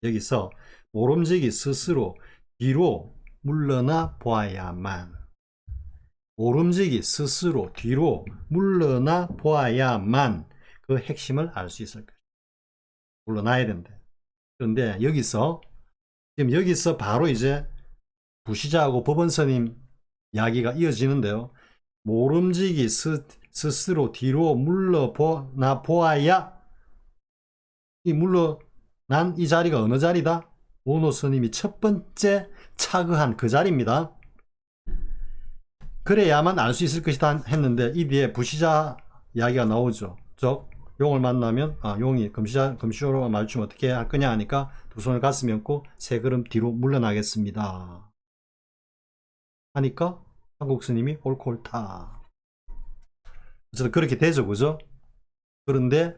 여기서 모름지기 스스로 뒤로 물러나 보아야만, 모름지기 스스로 뒤로 물러나 보아야만 그 핵심을 알 수 있을 것이다. 물러나야 된대. 그런데 여기서 바로 이제 부시자하고 법원스님 이야기가 이어지는데요. 모름지기 스스로 뒤로 물러나 보아야, 이 물러난 이 자리가 어느 자리다? 원호 스님이 첫 번째 차거한 그 자리입니다. 그래야만 알 수 있을 것이다 했는데, 이 뒤에 부시자 이야기가 나오죠. 즉 용을 만나면 용이 금시로로 말주면 어떻게 할 거냐 하니까 두 손을 가슴에 얹고 세 걸음 뒤로 물러나겠습니다 하니까 한국 스님이 옳고 옳다. 어쨌든 그렇게 되죠, 그죠? 그런데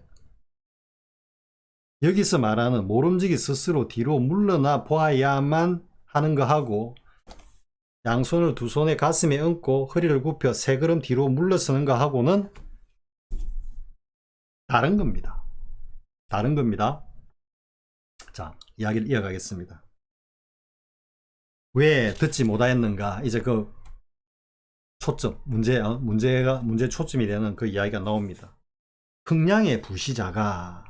여기서 말하는 모름지기 스스로 뒤로 물러나 보아야만 하는 거하고 양손을 두 손에 가슴에 얹고 허리를 굽혀 세 걸음 뒤로 물러서는 거하고는 다른 겁니다. 다른 겁니다. 자, 이야기를 이어가겠습니다. 왜 듣지 못하였는가? 이제 그 초점, 문제 초점이 되는 그 이야기가 나옵니다. 흥량의 부시자가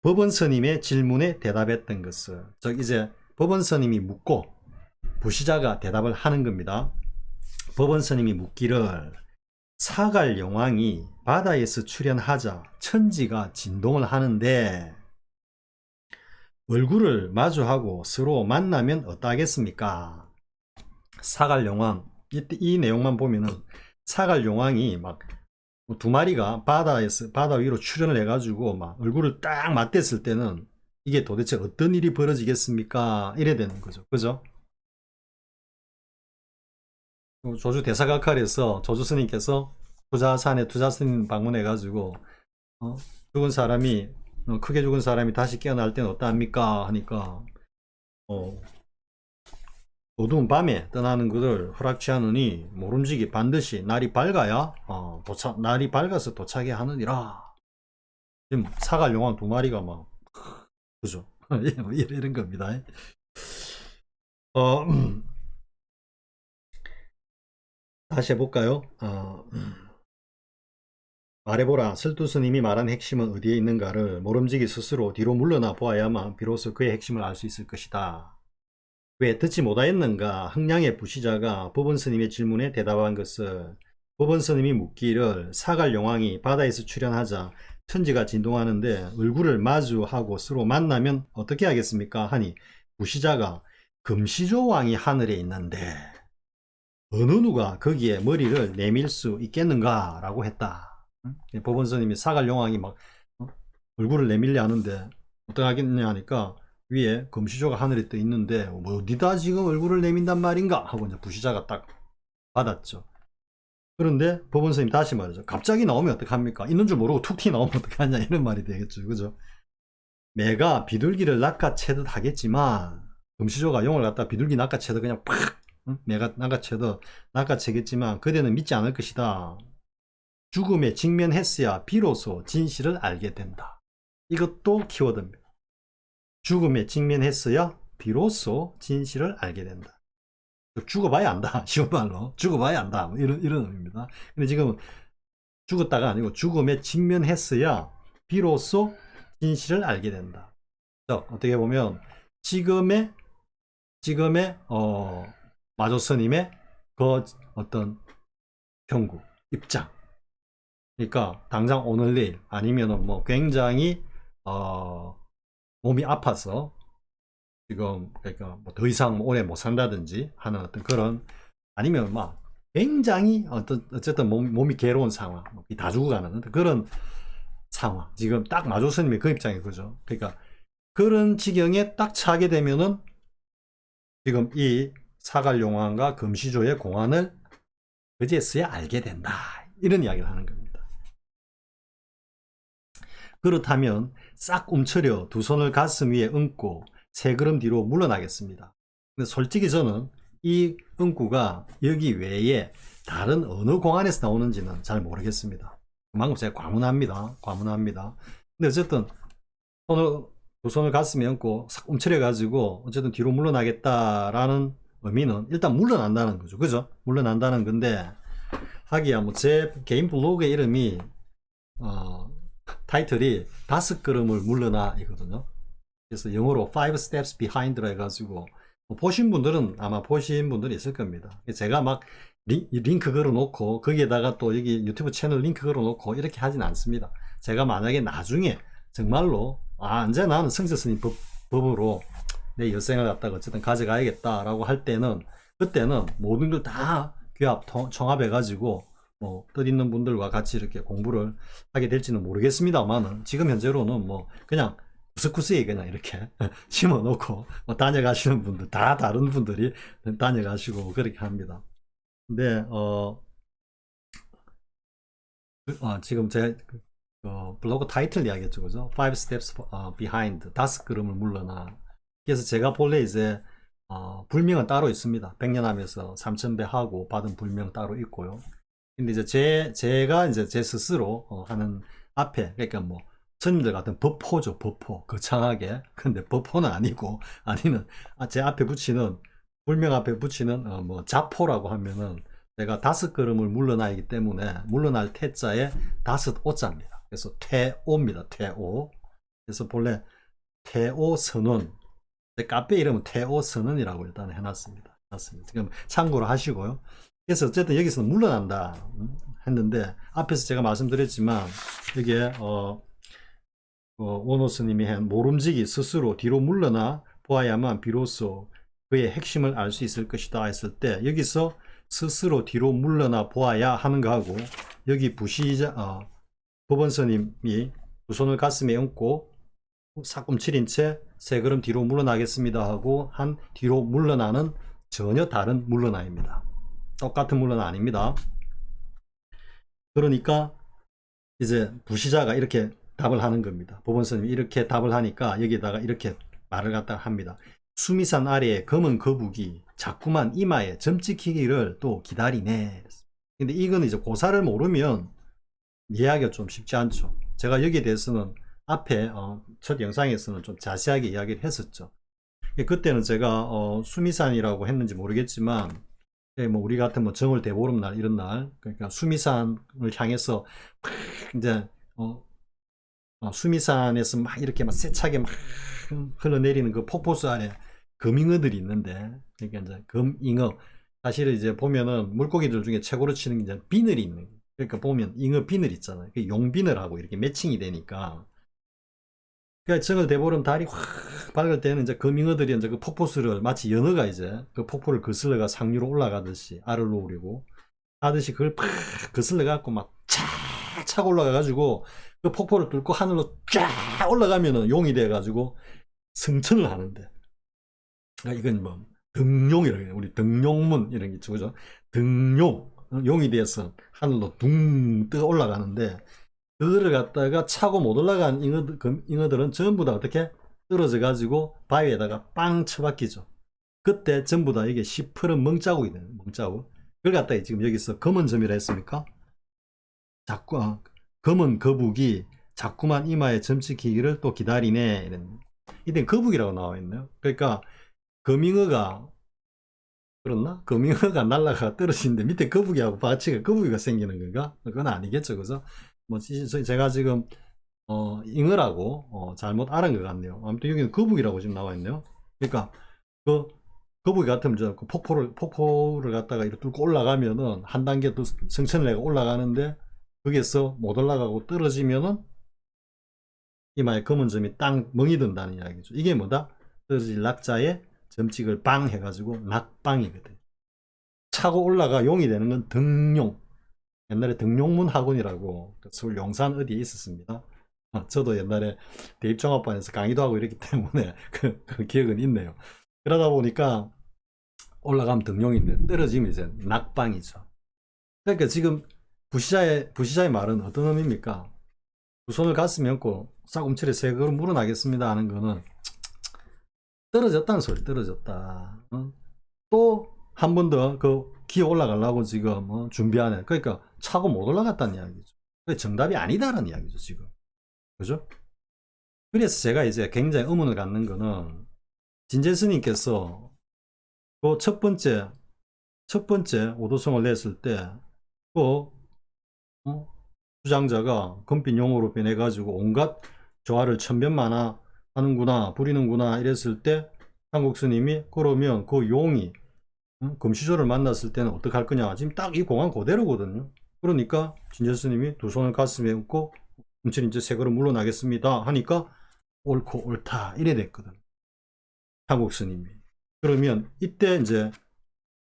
법원 스님의 질문에 대답했던 것을, 즉 이제 법원 스님이 묻고 부시자가 대답을 하는 겁니다. 법원 스님이 묻기를 사갈 영왕이 바다에서 출현하자 천지가 진동을 하는데 얼굴을 마주하고 서로 만나면 어떠하겠습니까? 사갈 영왕, 이 내용만 보면은 사갈 영왕이 막 두 마리가 바다 위로 출현을 해가지고 막 얼굴을 딱 맞댔을 때는 이게 도대체 어떤 일이 벌어지겠습니까? 이래 되는 거죠. 그죠? 조주 대사각할에서 조주 스님께서 투자산에 투자 스님 방문해가지고 죽은 사람이 크게 죽은 사람이 다시 깨어날 때는 어떠합니까? 하니까 어두운 밤에 떠나는 것을 허락취하느니 모름지기 반드시 날이 밝아야 날이 밝아서 도착해야 하느니라. 지금 사갈 용왕 두 마리가 막 그죠? 이런 겁니다. 다시 해볼까요? 말해보라. 설두스님이 말한 핵심은 어디에 있는가를 모름지기 스스로 뒤로 물러나 보아야만 비로소 그의 핵심을 알 수 있을 것이다. 왜 듣지 못하였는가? 흥량의 부시자가 법원 스님의 질문에 대답한 것을 법원 스님이 묻기를 사갈 용왕이 바다에서 출현하자 천지가 진동하는데 얼굴을 마주하고 서로 만나면 어떻게 하겠습니까? 하니 부시자가 금시조 왕이 하늘에 있는데 어느 누가 거기에 머리를 내밀 수 있겠는가? 라고 했다. 법원 스님이 사갈 용왕이 막 얼굴을 내밀려 하는데 어떡하겠냐 하니까 위에 금시조가 하늘에 떠 있는데 뭐 어디다 지금 얼굴을 내민단 말인가 하고 이제 부시자가 딱 받았죠. 그런데 법원 스님 다시 말이죠. 갑자기 나오면 어떡합니까? 있는 줄 모르고 툭 튀 나오면 어떡하냐 이런 말이 되겠죠. 그죠? 매가 비둘기를 낚아채듯 하겠지만 금시조가 용을 갖다 비둘기 낚아채듯 그냥 팍 매가 낚아채겠지만 그대는 믿지 않을 것이다. 죽음에 직면했어야 비로소 진실을 알게 된다. 이것도 키워드입니다. 죽음에 직면했어야 비로소 진실을 알게 된다. 죽어봐야 안다. 쉬운 말로 죽어봐야 안다. 이런 의미입니다. 근데 지금 죽었다가 아니고 죽음에 직면했어야 비로소 진실을 알게 된다. 어떻게 보면 지금의 마조스님의 그 어떤 경구 입장. 그러니까 당장 오늘 내일 아니면은 뭐 굉장히 몸이 아파서 지금 그러니까 뭐 더 이상 오래 못 산다든지 하는 어떤 그런 아니면 막 굉장히 어쨌든 몸이 괴로운 상황, 다 죽어가는 그런 상황. 지금 딱 마조스님의 그 입장이 그죠. 그러니까 그런 지경에 딱 차게 되면은 지금 이 사갈용왕과 금시조의 공안을 그제서야 알게 된다. 이런 이야기를 하는 겁니다. 그렇다면 싹 움츠려 두 손을 가슴 위에 얹고 세 걸음 뒤로 물러나겠습니다. 근데 솔직히 저는 이 응구가 여기 외에 다른 어느 공안에서 나오는지는 잘 모르겠습니다. 그만큼 제가 과문합니다. 근데 어쨌든 두 손을 가슴에 얹고 싹 움츠려 가지고 어쨌든 뒤로 물러나겠다라는 의미는 일단 물러난다는 거죠. 그죠? 물러난다는 건데 하기야 뭐 제 개인 블로그의 이름이 타이틀이 5걸음을 물러나 이거든요. 그래서 영어로 5 steps behind라 해가지고 보신 분들은 아마 보신 분들이 있을 겁니다. 제가 막 링크 걸어놓고 거기에다가 또 여기 유튜브 채널 링크 걸어놓고 이렇게 하진 않습니다. 제가 만약에 나중에 정말로 이제 나는 성스스님 법으로 내 여생을 갖다가 어쨌든 가져가야겠다라고 할 때는 그때는 모든 걸 다 총합해가지고 뭐 뜻있는 분들과 같이 이렇게 공부를 하게 될지는 모르겠습니다만은 지금 현재로는 뭐 그냥 구석구석에 그냥 이렇게 심어 놓고 뭐 다녀가시는 분들 다 다른 분들이 다녀가시고 그렇게 합니다. 근데 지금 제 블로그 타이틀 이야기했죠, 그죠? Five Steps Behind, 다섯 걸음을 물러나. 그래서 제가 본래 이제 불명은 따로 있습니다. 백년하면서 3000배 하고 받은 불명 따로 있고요. 근데 이제 제가 이제 제 스스로 하는 앞에, 그러니까 뭐 스님들 같은 법호죠, 법호, 거창하게. 근데 법호는 아니고, 아니면 제 앞에 붙이는, 불명 앞에 붙이는 뭐 자포라고 하면은 내가 다섯 걸음을 물러나기 때문에 물러날 태자에 다섯 오자입니다. 그래서 퇴오입니다. 퇴오. 그래서 본래 퇴오 선언, 카페 이름은 퇴오 선언이라고 일단 해놨습니다. 지금 참고로 하시고요. 그래서 어쨌든 여기서는 물러난다 했는데, 앞에서 제가 말씀드렸지만 여기에 원호 스님이 한 모름지기 스스로 뒤로 물러나 보아야만 비로소 그의 핵심을 알 수 있을 것이다 했을 때, 여기서 스스로 뒤로 물러나 보아야 하는 거하고, 여기 법원 스님이 두 손을 가슴에 얹고 사꿈치린 채 세 걸음 뒤로 물러나겠습니다 하고 한 뒤로 물러나는 전혀 다른 물러나입니다. 똑같은 물러나 아닙니다. 그러니까 이제 부시자가 이렇게 답을 하는 겁니다. 법원 스님이 이렇게 답을 하니까 여기다가 이렇게 말을 갖다가 합니다. 수미산 아래에 검은 거북이 자꾸만 이마에 점 찍히기를 또 기다리네. 근데 이건 이제 고사를 모르면 이해하기가 좀 쉽지 않죠. 제가 여기에 대해서는 앞에 첫 영상에서는 좀 자세하게 이야기를 했었죠. 그때는 제가 수미산이라고 했는지 모르겠지만, 뭐 우리 같은 뭐 정월 대보름날 이런 날, 그러니까 수미산을 향해서 막 이제 수미산에서 막 이렇게 막 세차게 막 흘러내리는 그 폭포수 아래 금잉어들이 있는데, 그러니까 이제 금잉어, 사실은 이제 보면은 물고기들 중에 최고로 치는 게 이제 비늘이 있는 거예요. 그러니까 보면 잉어 비늘 있잖아요. 그 용비늘하고 이렇게 매칭이 되니까. 그러니까 정월 대보름 달이 확 밝을 때는 이제 금잉어들이 이제 그 폭포수를 마치 연어가 이제 그 폭포를 거슬러가 상류로 올라가듯이 알을 놓으려고 하듯이 그걸 팍 거슬러 갖고 막 쫙 올라가 가지고 그 폭포를 뚫고 하늘로 쫙 올라가면은 용이 돼 가지고 승천을 하는데, 그러니까 이건 뭐 등용이라고 해요. 우리 등용문 이런 게 있죠, 그죠? 등용, 용이 돼서 하늘로 둥 떠 올라가는데, 그거를 갖다가 차고 못 올라간 잉어들은 전부 다 어떻게 떨어져 가지고 바위에다가 빵 쳐박히죠. 그때 전부 다 이게 시퍼런 멍자국이 되는, 멍자국. 그걸 갖다가 지금 여기서 검은 점이라 했습니까? 자꾸 검은 거북이 자꾸만 이마에 점 찍히기를 또 기다리네. 이런. 이때 거북이라고 나와 있네요. 그러니까 금잉어가, 그렇나? 금잉어가 날아가 떨어지는데 밑에 거북이하고 같이 거북이가 생기는 건가? 그건 아니겠죠, 그죠? 뭐 제가 지금 잉어라고 잘못 알은 것 같네요. 아무튼 여기는 거북이라고 지금 나와 있네요. 그러니까 그 거북이 같으면 그 폭포를 갖다가 이렇게 뚫고 올라가면은 한 단계 더 성천을 내가 올라가는데, 거기에서 못 올라가고 떨어지면은 이마에 검은 점이 딱 멍이 든다는 이야기죠. 이게 뭐다? 떨어질 낙자에 점찍을 빵 해가지고 낙빵이거든. 차고 올라가 용이 되는 건 등용. 옛날에 등용문 학원이라고 서울 용산 어디에 있었습니다. 저도 옛날에 대입종합반에서 강의도 하고 이랬기 때문에 그 기억은 있네요. 그러다 보니까 올라가면 등용인데 떨어지면 이제 낙방이죠. 그러니까 지금 부시자의 말은 어떤 의미입니까? 두 손을 가슴에 얹고 싹움치레 세 걸음 물어나겠습니다 하는 거는 떨어졌다는 소리. 떨어졌다. 또 한 번 더 그 기어 올라가려고 지금 준비하네. 그러니까 차고 못 올라갔다는 이야기죠. 정답이 아니다라는 이야기죠, 지금. 그죠? 그래서 제가 이제 굉장히 의문을 갖는 거는, 진재 스님께서 그 첫 번째 오도성을 냈을 때 그 주장자가 금빛 용어로 변해가지고 온갖 조화를 천변만화 하는구나, 부리는구나 이랬을 때, 한국 스님이 그러면 그 용이 금시조를 만났을 때는 어떻게 할 거냐. 지금 딱 이 공안 그대로거든요. 그러니까 진재 스님이 두 손을 가슴에 얹고 음칠 이제 세 걸음 물러나겠습니다 하니까 옳고 옳다 이래 됐거든, 한국 스님이. 그러면 이때 이제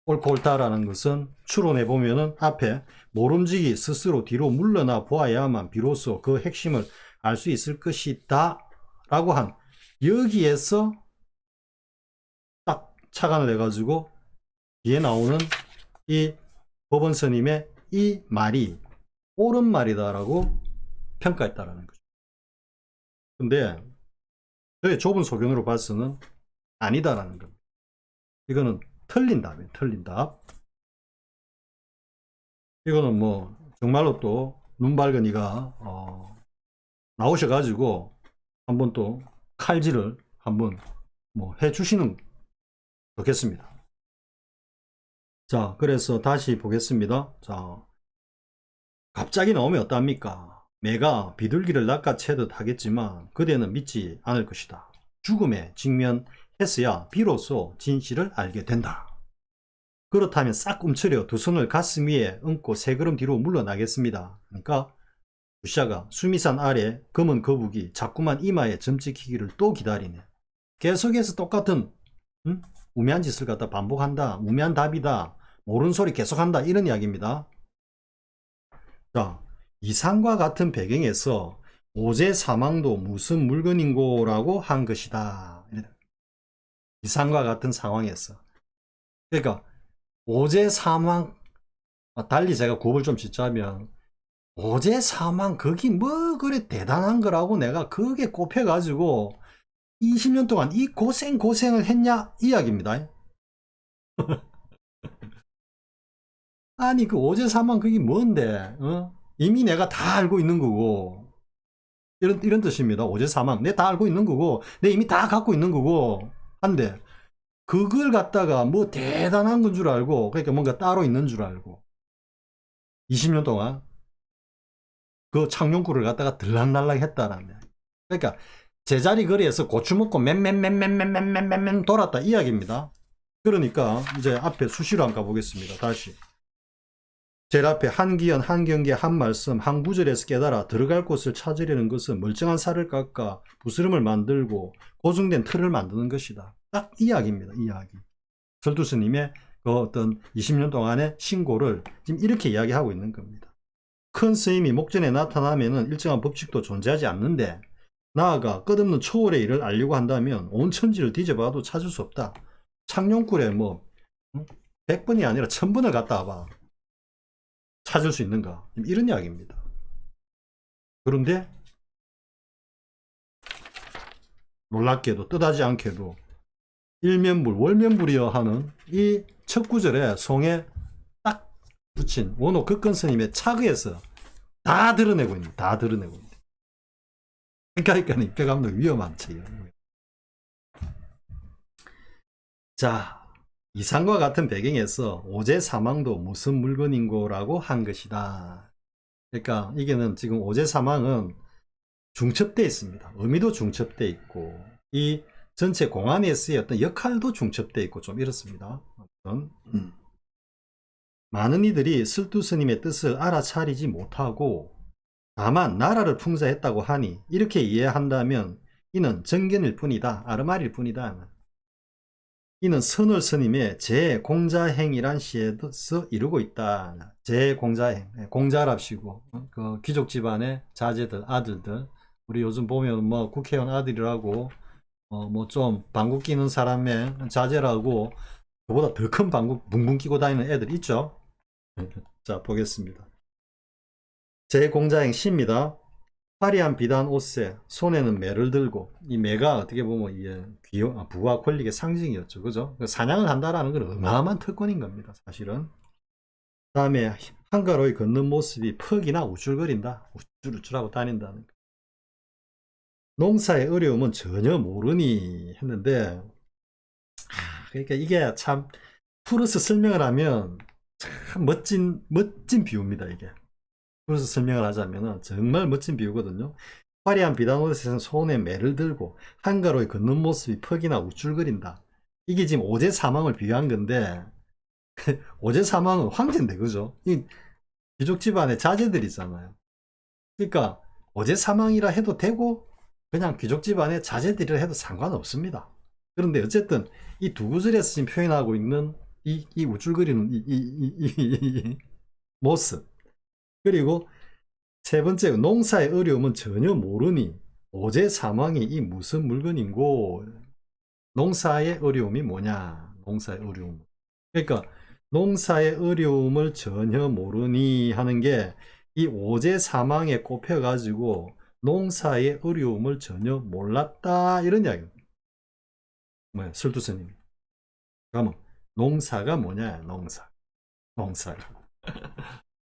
옳고 옳다라는 것은 추론해 보면은 앞에 모름지기 스스로 뒤로 물러나 보아야만 비로소 그 핵심을 알 수 있을 것이다 라고 한, 여기에서 딱 착안을 해 가지고 뒤에 나오는 이 법원 스님의 이 말이 옳은 말이다라고 평가했다라는 거죠. 근데 저의 좁은 소견으로 봐서는 아니다라는 겁니다. 이거는 틀린 답이에요. 틀린 답. 이거는 뭐 정말로 또 눈 밝은 이가 나오셔가지고 한번 또 칼질을 한번 뭐 해주시는 좋겠습니다. 자, 그래서 다시 보겠습니다. 자, 갑자기 나오면 어떡합니까? 매가 비둘기를 낚아채듯 하겠지만 그대는 믿지 않을 것이다. 죽음에 직면했어야 비로소 진실을 알게 된다. 그렇다면 싹 움츠려 두 손을 가슴 위에 얹고 세 걸음 뒤로 물러나겠습니다. 그러니까 부샤가 수미산 아래 검은 거북이 자꾸만 이마에 점 찍히기를 또 기다리네. 계속해서 똑같은 우매한 짓을 갖다 반복한다. 우매한 답이다. 모르는 소리 계속한다. 이런 이야기입니다. 자, 이상과 같은 배경에서 오제 사망도 무슨 물건인고라고 한 것이다. 이상과 같은 상황에서. 그러니까 오제 사망, 달리 제가 굽을 좀 짓자면 오제 사망 그게 뭐 그래 대단한 거라고 내가 그게 꼽혀가지고 20년 동안 이 고생을 했냐 이야기입니다. 아니 그 오제 사망 그게 뭔데 이미 내가 다 알고 있는 거고 이런 뜻입니다. 오제 사망 내 다 알고 있는 거고 내 이미 다 갖고 있는 거고 한데 그걸 갖다가 뭐 대단한 건 줄 알고 그러니까 뭔가 따로 있는 줄 알고 20년 동안 그 창룡구를 갖다가 들락날락 했다라는. 그러니까 제자리 거리에서 고추 먹고 맨맨맨맨맨맨맨맨 돌았다 이야기입니다. 그러니까 이제 앞에 수시로 한번 가보겠습니다. 다시 제일 앞에 한기연 한경계 한말씀 한구절에서 깨달아 들어갈 곳을 찾으려는 것은 멀쩡한 살을 깎아 부스럼을 만들고 고정된 틀을 만드는 것이다. 딱 이야기입니다. 이야기. 설두스님의 그 어떤 20년 동안의 신고를 지금 이렇게 이야기하고 있는 겁니다. 큰 스님이 목전에 나타나면은 일정한 법칙도 존재하지 않는데 나아가 끝없는 초월의 일을 알려고 한다면 온 천지를 뒤져봐도 찾을 수 없다. 창룡굴에 뭐 100번이 아니라 1000번을 갔다 와봐. 찾을 수 있는가? 이런 이야기입니다. 그런데 놀랍게도 뜻하지 않게도 일면불 월면불이여 하는 이 첫 구절에 송에 딱 붙인 원호 극근 스님의 차그에서 다 드러내고 있는, 다 드러내고 있는. 그러니까 입회감독 위험한 책이에요. 자, 이상과 같은 배경에서 오제 사망도 무슨 물건인고라고 한 것이다. 그러니까 이게는 지금 오제 사망은 중첩되어 있습니다. 의미도 중첩되어 있고 이 전체 공안에서의 어떤 역할도 중첩되어 있고 좀 이렇습니다. 많은 이들이 슬두 스님의 뜻을 알아차리지 못하고 다만 나라를 풍자했다고 하니 이렇게 이해한다면 이는 정견일 뿐이다. 아르말일 뿐이다. 이는 선월 스님의 제공자행이란 시에서 이루고 있다. 제공자행, 공자랍시고 그 귀족 집안의 자제들, 아들들. 우리 요즘 보면 뭐 국회의원 아들이라고 뭐 좀 방귀 끼는 사람의 자제라고 그보다 더 큰 방귀 붕붕 끼고 다니는 애들 있죠. 자, 보겠습니다. 제공자행 시입니다. 화려한 비단 옷에 손에는 매를 들고, 이 매가 어떻게 보면 이게 부와 권력의 상징이었죠. 그죠? 사냥을 한다라는 건 어마어마한 특권인 겁니다. 사실은. 다음에 한가로이 걷는 모습이 퍽이나 우쭐거린다. 우쭐우쭐하고 다닌다는 거. 농사의 어려움은 전혀 모르니 했는데, 그러니까 이게 참 풀어서 설명을 하면 참 멋진 비유입니다. 이게. 그래서 설명을 하자면 정말 멋진 비유거든요. 화려한 비단옷에서는 손에 매를 들고 한가로이 걷는 모습이 퍽이나 우쭐거린다. 이게 지금 오제 사망을 비유한 건데 오제 사망은 황제인데 그죠? 이 귀족 집안의 자제들 있잖아요. 그러니까 오제 사망이라 해도 되고 그냥 귀족 집안의 자제들이라 해도 상관없습니다. 그런데 어쨌든 이 두 구절에서 지금 표현하고 있는 이 우쭐거리는 이 모습, 그리고 세 번째, 농사의 어려움은 전혀 모르니 오제 사망이 이 무슨 물건인고. 농사의 어려움이 뭐냐? 농사의 어려움. 그러니까 농사의 어려움을 전혀 모르니 하는 게 이 오제 사망에 꼽혀가지고 농사의 어려움을 전혀 몰랐다 이런 이야기입니다. 뭐야 설두스님. 그러면 농사가 뭐냐 농사가.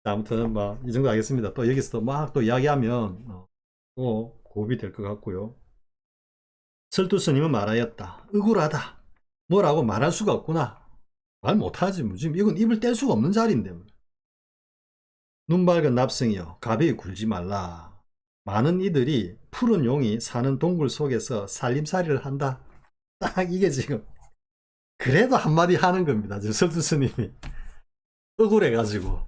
아무튼 뭐 이 정도 하겠습니다. 또 여기서 막 또 이야기하면 또 고업이 될 것 같고요. 설두스님은 말하였다. 억울하다. 뭐라고 말할 수가 없구나. 말 못하지 뭐. 지금 이건 입을 뗄 수가 없는 자리인데 뭐. 눈 밝은 납승이여 가벼이 굴지 말라. 많은 이들이 푸른 용이 사는 동굴 속에서 살림살이를 한다. 딱 이게 지금 그래도 한마디 하는 겁니다. 지금 설두스님이 억울해가지고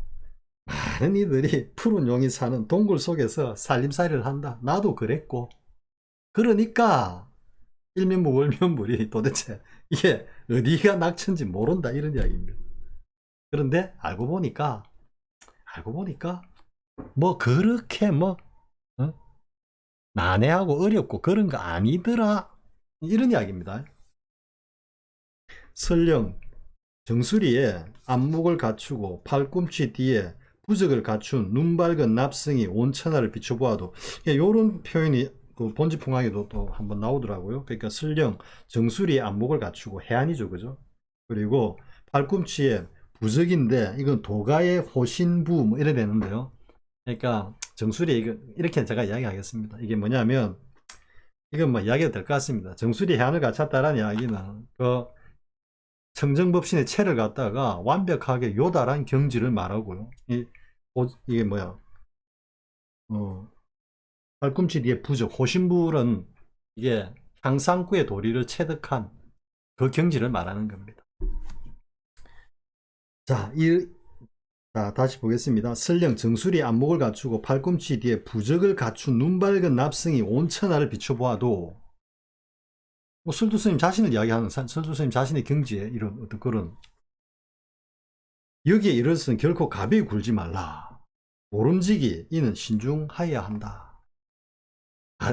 많은 이들이 푸른 용이 사는 동굴 속에서 살림살이를 한다. 나도 그랬고 그러니까 일면부 월면불이 도대체 이게 어디가 낙천지 모른다 이런 이야기입니다. 그런데 알고 보니까 뭐 그렇게 뭐 난해하고 어렵고 그런 거 아니더라 이런 이야기입니다. 설령 정수리에 안목을 갖추고 팔꿈치 뒤에 부적을 갖춘 눈 밝은 납승이 온천하를 비춰보아도 이런 표현이 그 본지풍강에도 또 한번 나오더라고요. 그러니까 설령 정수리에 안목을 갖추고 해안이죠, 그죠? 그리고 팔꿈치에 부적인데 이건 도가의 호신부 뭐 이래 되는데요. 그러니까 정수리 이렇게 제가 이야기하겠습니다. 이게 뭐냐면 이건 뭐 이야기가 될 것 같습니다. 정수리 해안을 갖췄다라는 이야기는 그 청정법신의 체를 갖다가 완벽하게 요달한 경지를 말하고요. 이게 뭐야? 팔꿈치 뒤에 부적 호신불은 이게 향상구의 도리를 체득한 그 경지를 말하는 겁니다. 자, 다시 보겠습니다. 설령 정수리 안목을 갖추고 팔꿈치 뒤에 부적을 갖춘 눈 밝은 납승이 온천하를 비춰보아도 뭐 설두스님 자신을 이야기하는 설두스님 자신의 경지에 이런 어떤 그런 여기에 이르러서는 결코 가벼이 굴지 말라. 모름지기 이는 신중하여야 한다.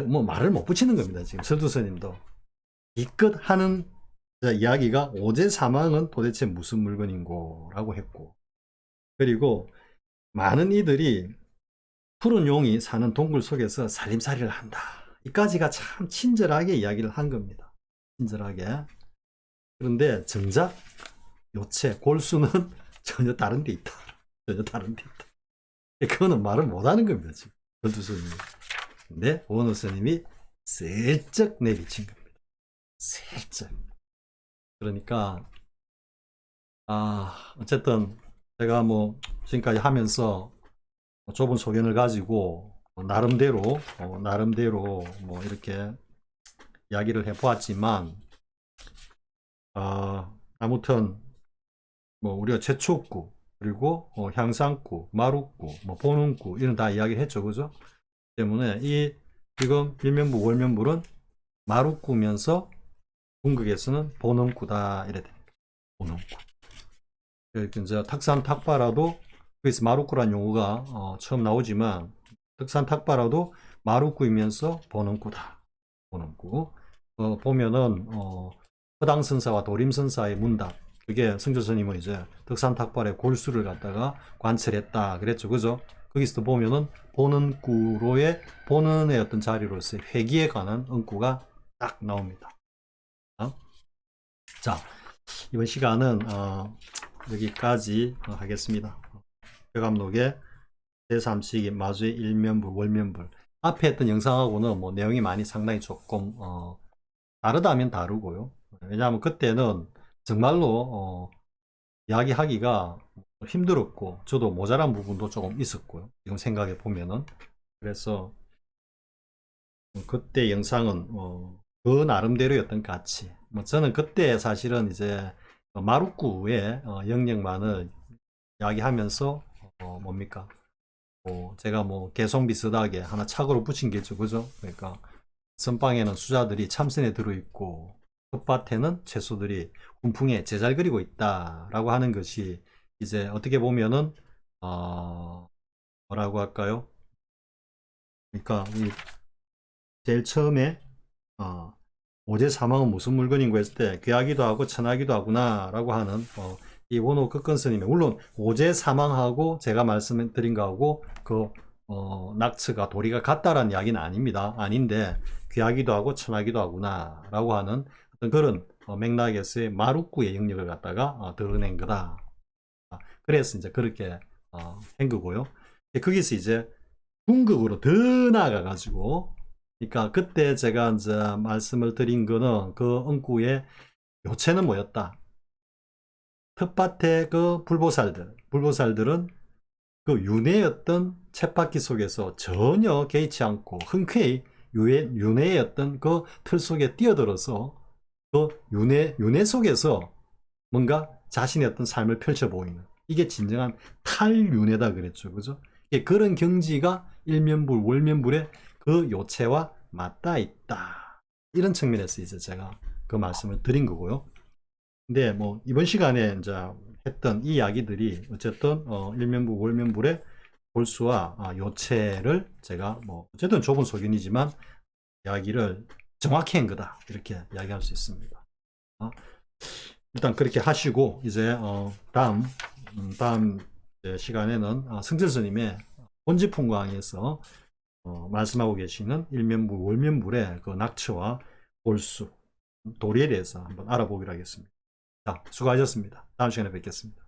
뭐 말을 못 붙이는 겁니다. 지금 설두스님도 이껏 하는 이야기가 오제 사망은 도대체 무슨 물건인고 라고 했고 그리고 많은 이들이 푸른 용이 사는 동굴 속에서 살림살이를 한다. 이까지가 참 친절하게 이야기를 한 겁니다. 친절하게. 그런데 정작 요체 골수는 전혀 다른 데 있다. 전혀 다른 데 있다. 그거는 말을 못하는 겁니다. 지금 설두스님이. 근데 오은호 스님이 슬쩍 내비친 겁니다. 슬쩍. 그러니까 어쨌든 제가 뭐 지금까지 하면서 좁은 소견을 가지고 나름대로 뭐 이렇게 이야기를 해보았지만 아무튼 뭐 우리가 제초구 그리고 향상구, 마루구, 뭐 보능구 이런 다 이야기를 했죠, 그죠? 때문에 지금 일면부 월면불은 마루구면서 궁극에서는 보능구다 이래 됩니다. 보능구. 이렇게 이제 탁산 탁바라도 그래서 마루구란 용어가 처음 나오지만 탁산 탁바라도 마루구이면서 보능구다. 보능구. 보면은 허당선사와 도림선사의 문답. 그게 성조스님은 이제 덕산탁발의 골수를 갖다가 관찰했다 그랬죠, 그죠? 거기서도 보면은 보는구로의 보는의 어떤 자리로서의 회기에 관한 응구가 딱 나옵니다. 자, 이번 시간은 여기까지 하겠습니다. 벼감록의 제3시기 마주의 일면불 월면불 앞에 했던 영상하고는 뭐 내용이 많이 상당히 조금 다르다면 다르고요. 왜냐하면 그때는 정말로 이야기하기가 힘들었고 저도 모자란 부분도 조금 있었고요. 지금 생각해 보면은 그래서 그때 영상은 그 나름대로였던 것 같이 뭐 저는 그때 사실은 이제 마루구의 영역만을 이야기하면서 뭡니까 제가 뭐 개성 비슷하게 하나 착으로 붙인 게 있죠, 그죠? 그러니까 선방에는 수자들이 참선에 들어있고 텃밭에는 채소들이 훈풍에 제잘 그리고 있다 라고 하는 것이 이제 어떻게 보면은 뭐라고 할까요? 그러니까 제일 처음에 오제 사망은 무슨 물건인고 했을 때 귀하기도 하고 천하기도 하구나 라고 하는 이 원호 극근 스님의 물론 오제 사망하고 제가 말씀드린 거하고 그 낙츠가 도리가 같다라는 이야기는 아닙니다. 아닌데 귀하기도 하고 천하기도 하구나 라고 하는 어떤 그런 맥락에서의 마루쿠의 영역을 갖다가 드러낸 거다. 그래서 이제 그렇게 한 거고요. 거기서 이제 궁극으로 더 나아가 가지고, 그러니까 그때 제가 이제 말씀을 드린 거는 그 응구의 요체는 뭐였다? 텃밭의 그 불보살들은 그 윤회였던 쳇바퀴 속에서 전혀 개의치 않고 흔쾌히 윤회의 어떤 그 틀 속에 뛰어들어서 그 윤회 속에서 뭔가 자신의 어떤 삶을 펼쳐 보이는, 이게 진정한 탈윤회다 그랬죠. 그죠? 그런 경지가 일면불, 월면불의 그 요체와 맞닿아 있다. 이런 측면에서 이제 제가 그 말씀을 드린 거고요. 근데 뭐 이번 시간에 이제 했던 이 이야기들이 어쨌든 일면불, 월면불의 볼수와 요체를 제가 뭐 어쨌든 좁은 소견이지만 이야기를 정확히 한 거다. 이렇게 이야기할 수 있습니다. 일단 그렇게 하시고 이제 다음 시간에는 승철 스님의 본지풍광에서 말씀하고 계시는 일면불, 월면불의 그 낙처와 볼수, 도리에 대해서 한번 알아보기로 하겠습니다. 자, 수고하셨습니다. 다음 시간에 뵙겠습니다.